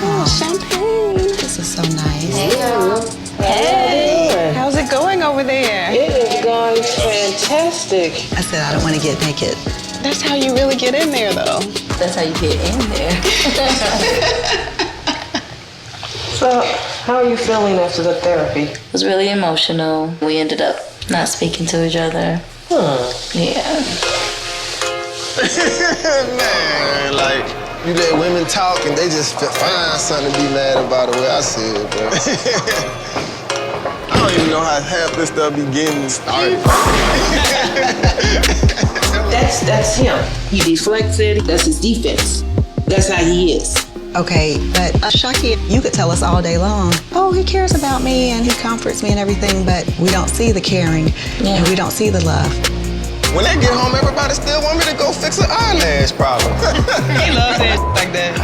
Oh, champagne. This is so nice. Hey. How's it going over there? It is going fantastic. I said I don't want to get naked. That's how you really get in there, though. That's how you get in there. So, how are you feeling after the therapy? It was really emotional. We ended up not speaking to each other. Yeah. Man, you let women talk and they just find something to be mad about the way I see it, bro. I don't even know how half this stuff be getting started. That's him. He deflects it. That's his defense. That's how he is. Okay, but Shaki, you could tell us all day long, oh, he cares about me and he comforts me and everything, but we don't see the caring and we don't see the love. When they get home, everybody still want me to go fix an eyelash problem. He loves it like that.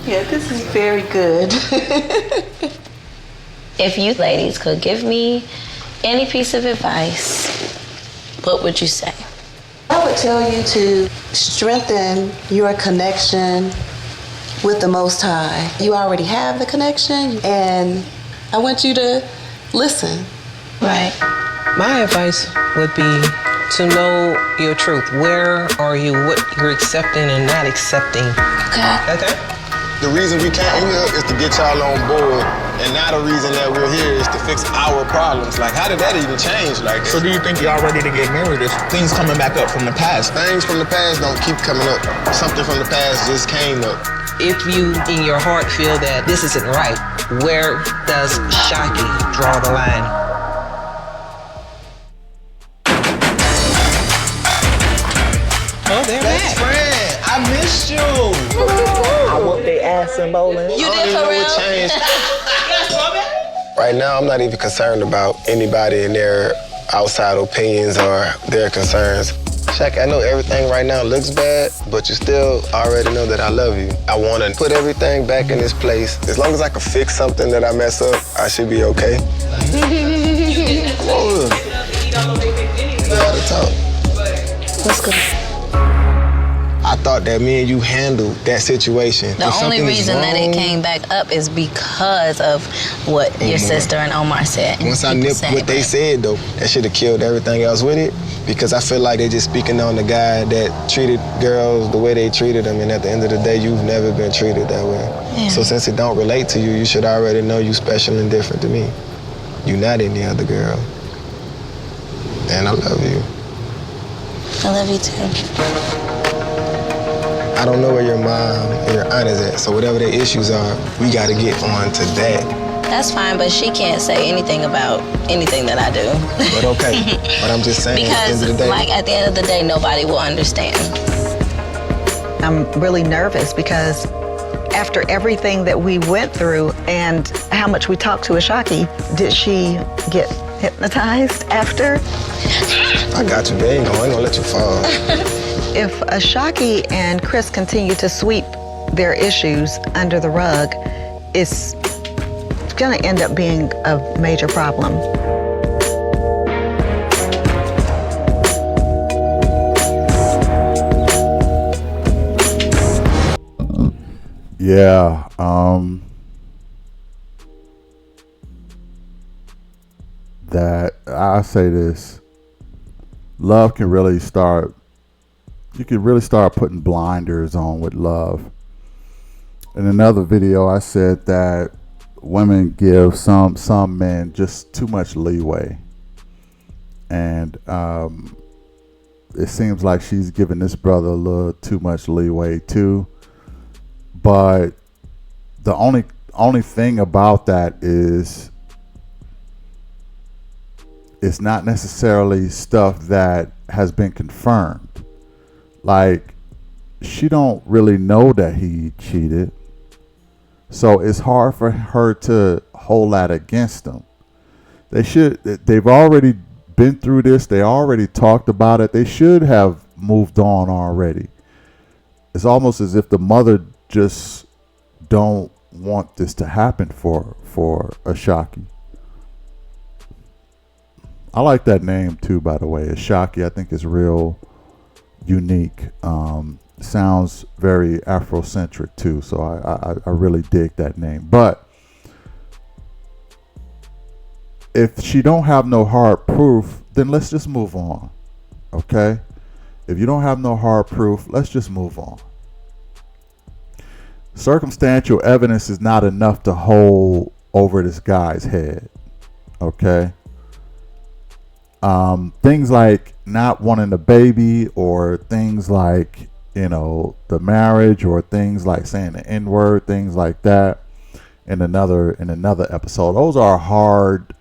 Yeah, this is very good. If you ladies could give me any piece of advice, what would you say? I would tell you to strengthen your connection with the Most High. You already have the connection, and I want you to listen. Right. My advice would be to know your truth. Where are you? What you're accepting and not accepting. Okay. The reason we came here is to get y'all on board, and now the reason that we're here is to fix our problems. Like, how did that even change? Like, So do you think y'all ready to get married? Is things coming back up from the past? things from the past don't keep coming up. Something from the past just came up. If you, in your heart, feel that this isn't right, where does Shocky draw the line? Oh, they're Best back. friend, I missed you. I whooped their ass in bowling. You I don't did even for know real? what changed. Right now, I'm not even concerned about anybody and their outside opinions or their concerns. Shaq, I know everything right now looks bad, but you still already know that I love you. I want to put everything back in its place. As long as I can fix something that I mess up, I should be okay. Come on. We gotta talk. Let's go. I thought that me and you handled that situation. The If only something is reason that it wrong, came back up is because of what your sister and Omar said. and Once I people nipped said, what they but- said, though, that should have killed everything else with it. Because I feel like they just speaking on the guy that treated girls the way they treated them. And at the end of the day, you've never been treated that way. Yeah. So since it don't relate to you, you should already know you special and different to me. You not any other girl. And I love you. I love you too. I don't know where your mom and your aunt is at. So whatever their issues are, we got to get on to that. That's fine, but she can't say anything about anything that I do. But okay. But I'm just saying, at the Because, end of the day, like, at the end of the day, nobody will understand. I'm really nervous because after everything that we went through and how much we talked to Ashaki, did she get hypnotized after? I got you, babe. I ain't gonna let you fall. If Ashaki and Chris continue to sweep their issues under the rug, it's gonna end up being a major problem. Yeah, that I say this, love can really start, you can really start putting blinders on with love. In another video, I said that women give some men just too much leeway. And it seems like she's giving this brother a little too much leeway too. But the only thing about that is it's not necessarily stuff that has been confirmed. Like, she don't really know that he cheated. So it's hard for her to hold that against him. They've already been through this. They already talked about it. They should have moved on already. It's almost as if the mother just don't want this to happen for Ashaki. I like that name too, by the way. Ashaki, I think, is real unique. Sounds very Afrocentric too, so I really dig that name. But if she don't have no hard proof, then let's just move on. Okay? If you don't have no hard proof, let's just move on. Circumstantial evidence is not enough to hold over this guy's head. Okay? Things like not wanting a baby, or things like, you know, the marriage, or things like saying the N-word, things like that in another episode. Those are hard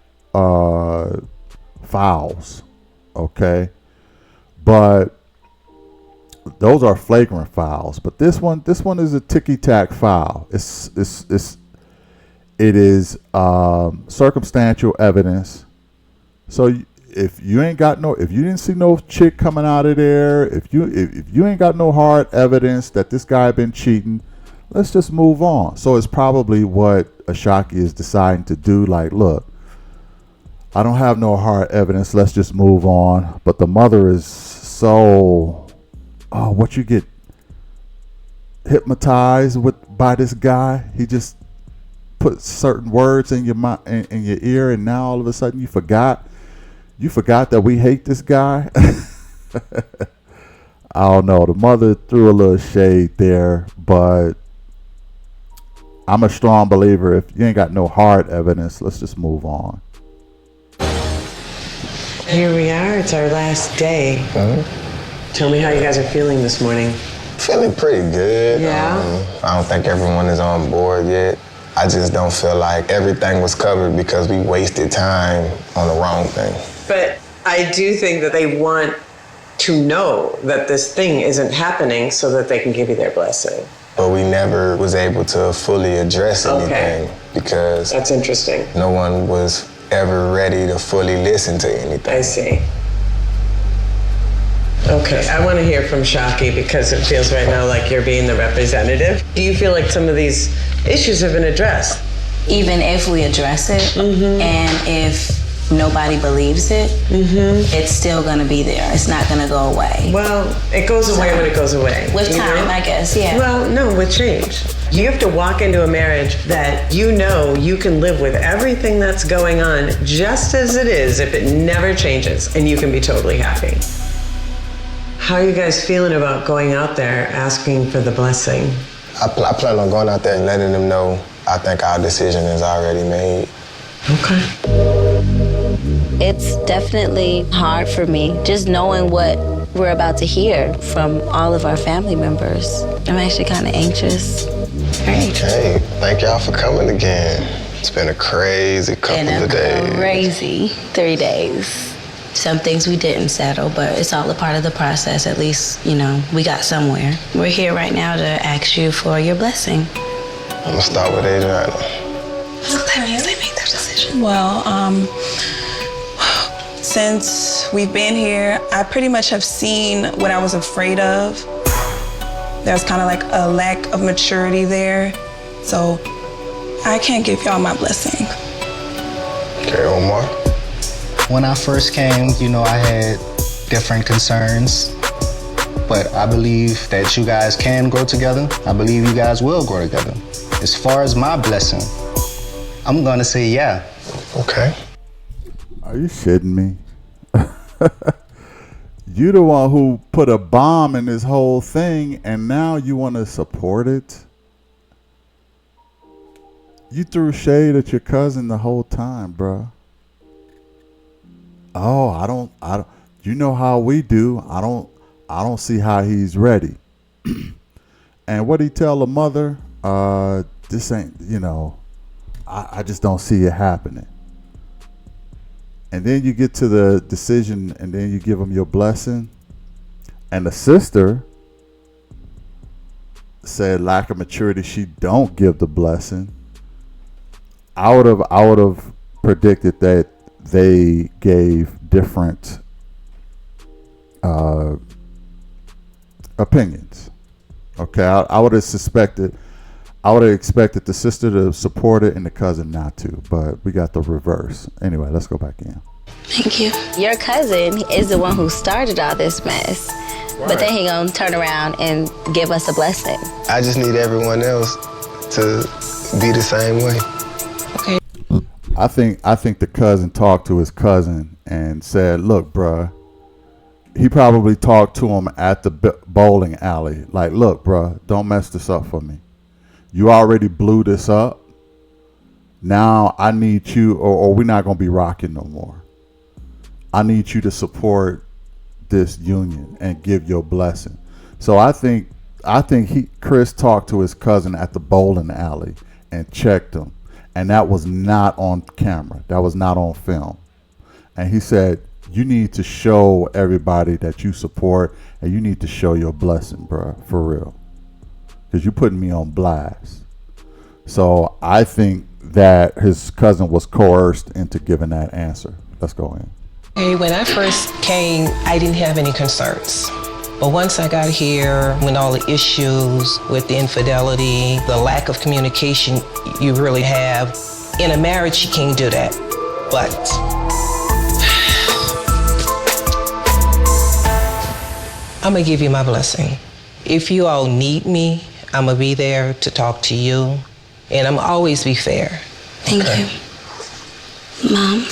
fouls, okay? But those are flagrant fouls. But this one is a ticky-tack foul. It is circumstantial evidence. So if you didn't see no chick coming out of there, if you ain't got no hard evidence that this guy been cheating, let's just move on. So it's probably what Ashaki is deciding to do. Like, look, I don't have no hard evidence. Let's just move on. But the mother is so, what you get hypnotized by this guy? He just put certain words in your mind, in your ear, and now all of a sudden you forgot that we hate this guy. I don't know. The mother threw a little shade there, but I'm a strong believer. If you ain't got no hard evidence, let's just move on. Here we are. It's our last day. Tell me how you guys are feeling this morning. Feeling pretty good. Yeah? I don't think everyone is on board yet. I just don't feel like everything was covered because we wasted time on the wrong thing. But I do think that they want to know that this thing isn't happening so that they can give you their blessing. But we never was able to fully address anything because that's interesting. No one was ever ready to fully listen to anything. I see. Okay, I want to hear from Shaki because it feels right now like you're being the representative. Do you feel like some of these issues have been addressed? Even if we address it, and if nobody believes it, it's still going to be there. It's not going to go away. Well, it goes away when it goes away. With time, I guess, yeah. Well, no, with change. You have to walk into a marriage that you know you can live with everything that's going on just as it is if it never changes, and you can be totally happy. How are you guys feeling about going out there asking for the blessing? I plan on going out there and letting them know I think our decision is already made. Okay. It's definitely hard for me just knowing what we're about to hear from all of our family members. I'm actually kind of anxious. Okay, thank y'all for coming again. It's been a crazy couple of days. Crazy 3 days. Some things we didn't settle, but it's all a part of the process. At least, you know, we got somewhere. We're here right now to ask you for your blessing. I'm gonna start with Adriana. That means they made their decision. Well, since we've been here, I pretty much have seen what I was afraid of. There's kind of like a lack of maturity there. So I can't give y'all my blessing. Okay, Omar. When I first came, you know, I had different concerns, but I believe that you guys can grow together. I believe you guys will grow together. As far as my blessing, I'm gonna say yeah. Okay. Are you shitting me? You the one who put a bomb in this whole thing, and now you want to support it? You threw shade at your cousin the whole time, bruh. Oh, I don't. You know how we do. I don't see how he's ready. And what he tell the mother? This ain't. You know, I just don't see it happening. And then you get to the decision, and then you give them your blessing. And the sister said, lack of maturity. She don't give the blessing. I would have predicted that they gave different opinions. Okay, I would have expected the sister to support it and the cousin not to, but we got the reverse. Anyway, let's go back in. Thank you. Your cousin is the one who started all this mess, but then he gonna turn around and give us a blessing. I just need everyone else to be the same way. Okay. I think the cousin talked to his cousin and said, look, bruh, he probably talked to him at the bowling alley. Like, look, bruh, don't mess this up for me. You already blew this up. Now I need you, or we're not going to be rocking no more. I need you to support this union and give your blessing. So I think Chris talked to his cousin at the bowling alley and checked him. And that was not on camera. That was not on film. And he said, you need to show everybody that you support, and you need to show your blessing, bro, for real. Because you're putting me on blast. So I think that his cousin was coerced into giving that answer. Let's go in. Hey, when I first came, I didn't have any concerns. But once I got here, when all the issues with the infidelity, the lack of communication you really have, in a marriage you can't do that. But I'm gonna give you my blessing. If you all need me, I'm gonna be there to talk to you. and I'm always be fair. Thank you. Mom?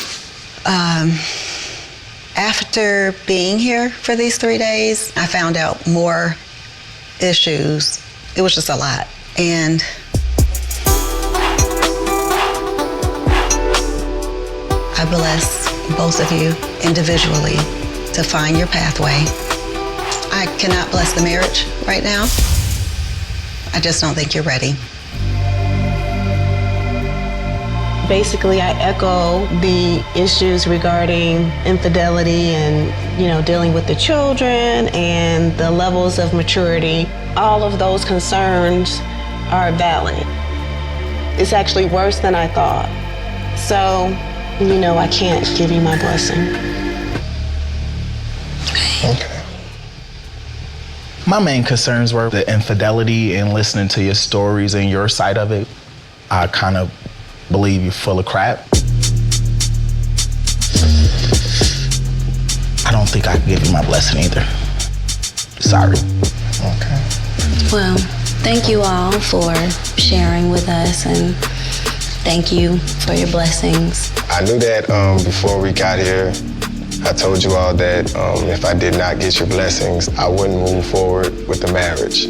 After being here for these 3 days, I found out more issues. It was just a lot. And I bless both of you individually to find your pathway. I cannot bless the marriage right now. I just don't think you're ready. Basically, I echo the issues regarding infidelity and, dealing with the children and the levels of maturity. All of those concerns are valid. It's actually worse than I thought. So, I can't give you my blessing. Okay. My main concerns were the infidelity and listening to your stories and your side of it. I kind of believe you're full of crap. I don't think I can give you my blessing either. Sorry. Okay. Well, thank you all for sharing with us, and thank you for your blessings. I knew that before we got here. I told you all that if I did not get your blessings, I wouldn't move forward with the marriage.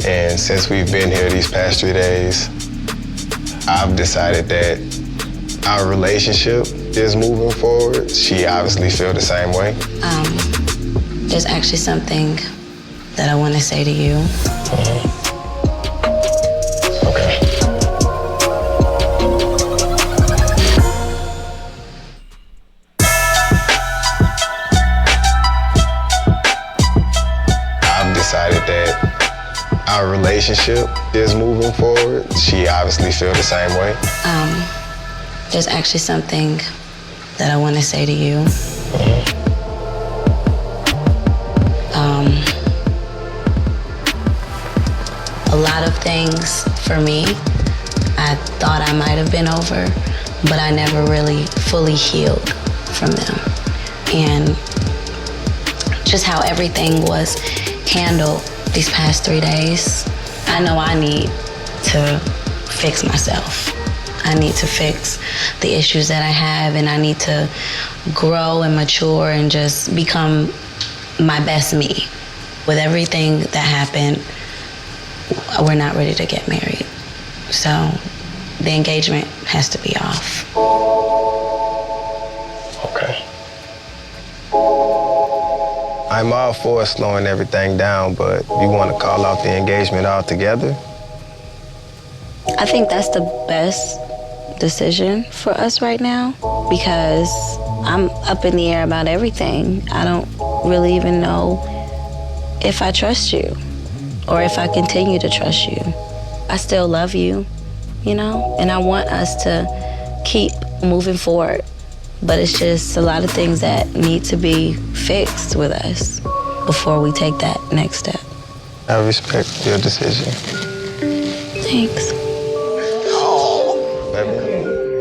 And since we've been here these past 3 days, I've decided that our relationship is moving forward. She obviously feels the same way. There's actually something that I want to say to you. Okay. I've decided that our relationship is moving forward. She obviously feels the same way. There's actually something that I want to say to you. A lot of things for me, I thought I might have been over, but I never really fully healed from them. And just how everything was handled these past 3 days, I know I need to fix myself. I need to fix the issues that I have, and I need to grow and mature and just become my best me. With everything that happened, we're not ready to get married. So the engagement has to be off. Okay. I'm all for slowing everything down, but you want to call off the engagement altogether? I think that's the best decision for us right now, because I'm up in the air about everything. I don't really even know if I trust you or if I continue to trust you. I still love you, and I want us to keep moving forward. But it's just a lot of things that need to be fixed with us before we take that next step. I respect your decision. Thanks.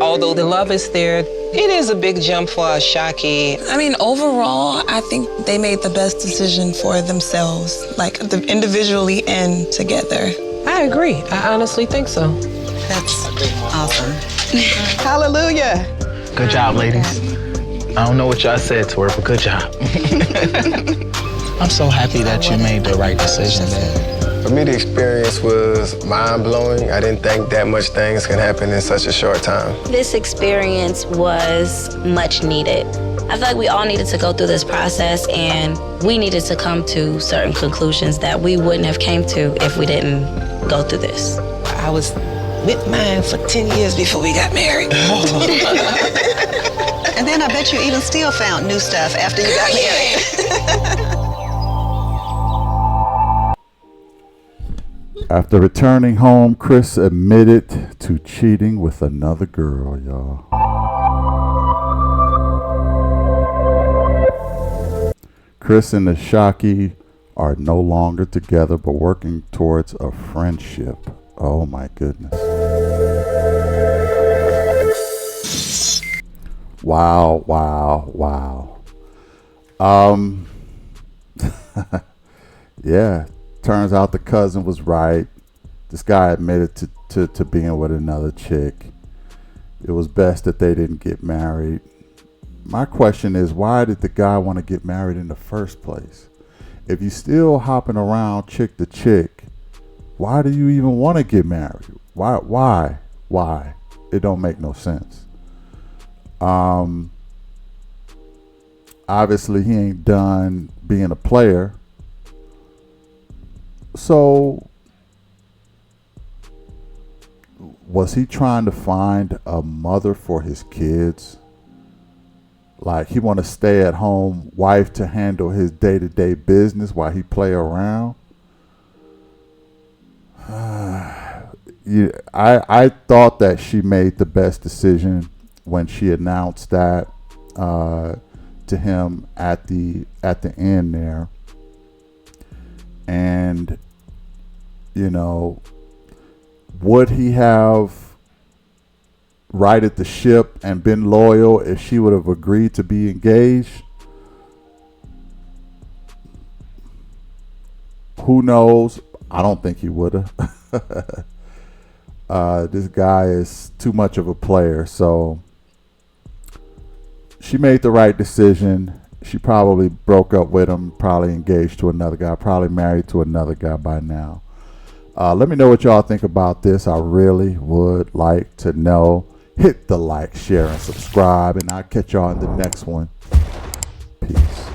Although the love is there, it is a big jump for Ashaki. I mean, overall, I think they made the best decision for themselves, like individually and together. I agree. I honestly think so. That's awesome. Hallelujah. Good job, ladies. I don't know what y'all said to her, but good job. I'm so happy that you made the right decision, man. For me, the experience was mind-blowing. I didn't think that much things can happen in such a short time. This experience was much needed. I feel like we all needed to go through this process, and we needed to come to certain conclusions that we wouldn't have came to if we didn't go through this. I was with mine for 10 years before we got married. And then I bet you even still found new stuff after you got married. After returning home, Chris admitted to cheating with another girl, y'all. Chris and Ashaki are no longer together, but working towards a friendship. Oh my goodness. Wow, wow, wow. Yeah, turns out the cousin was right. This guy admitted to being with another chick. It was best that they didn't get married. My question is, why did the guy want to get married in the first place? If you still hopping around chick to chick, why do you even want to get married? Why? It don't make no sense. Obviously he ain't done being a player. So was he trying to find a mother for his kids? Like he want a stay-at-home wife to handle his day-to-day business while he play around? I thought that she made the best decision when she announced that to him at the end there. And you know, would he have righted the ship and been loyal if she would have agreed to be engaged? Who knows? I don't think he would have. This guy is too much of a player. So she made the right decision. She probably broke up with him, probably engaged to another guy, probably married to another guy by now. Let me know what y'all think about this. I really would like to know. Hit the like, share, and subscribe, and I'll catch y'all in the next one. Peace.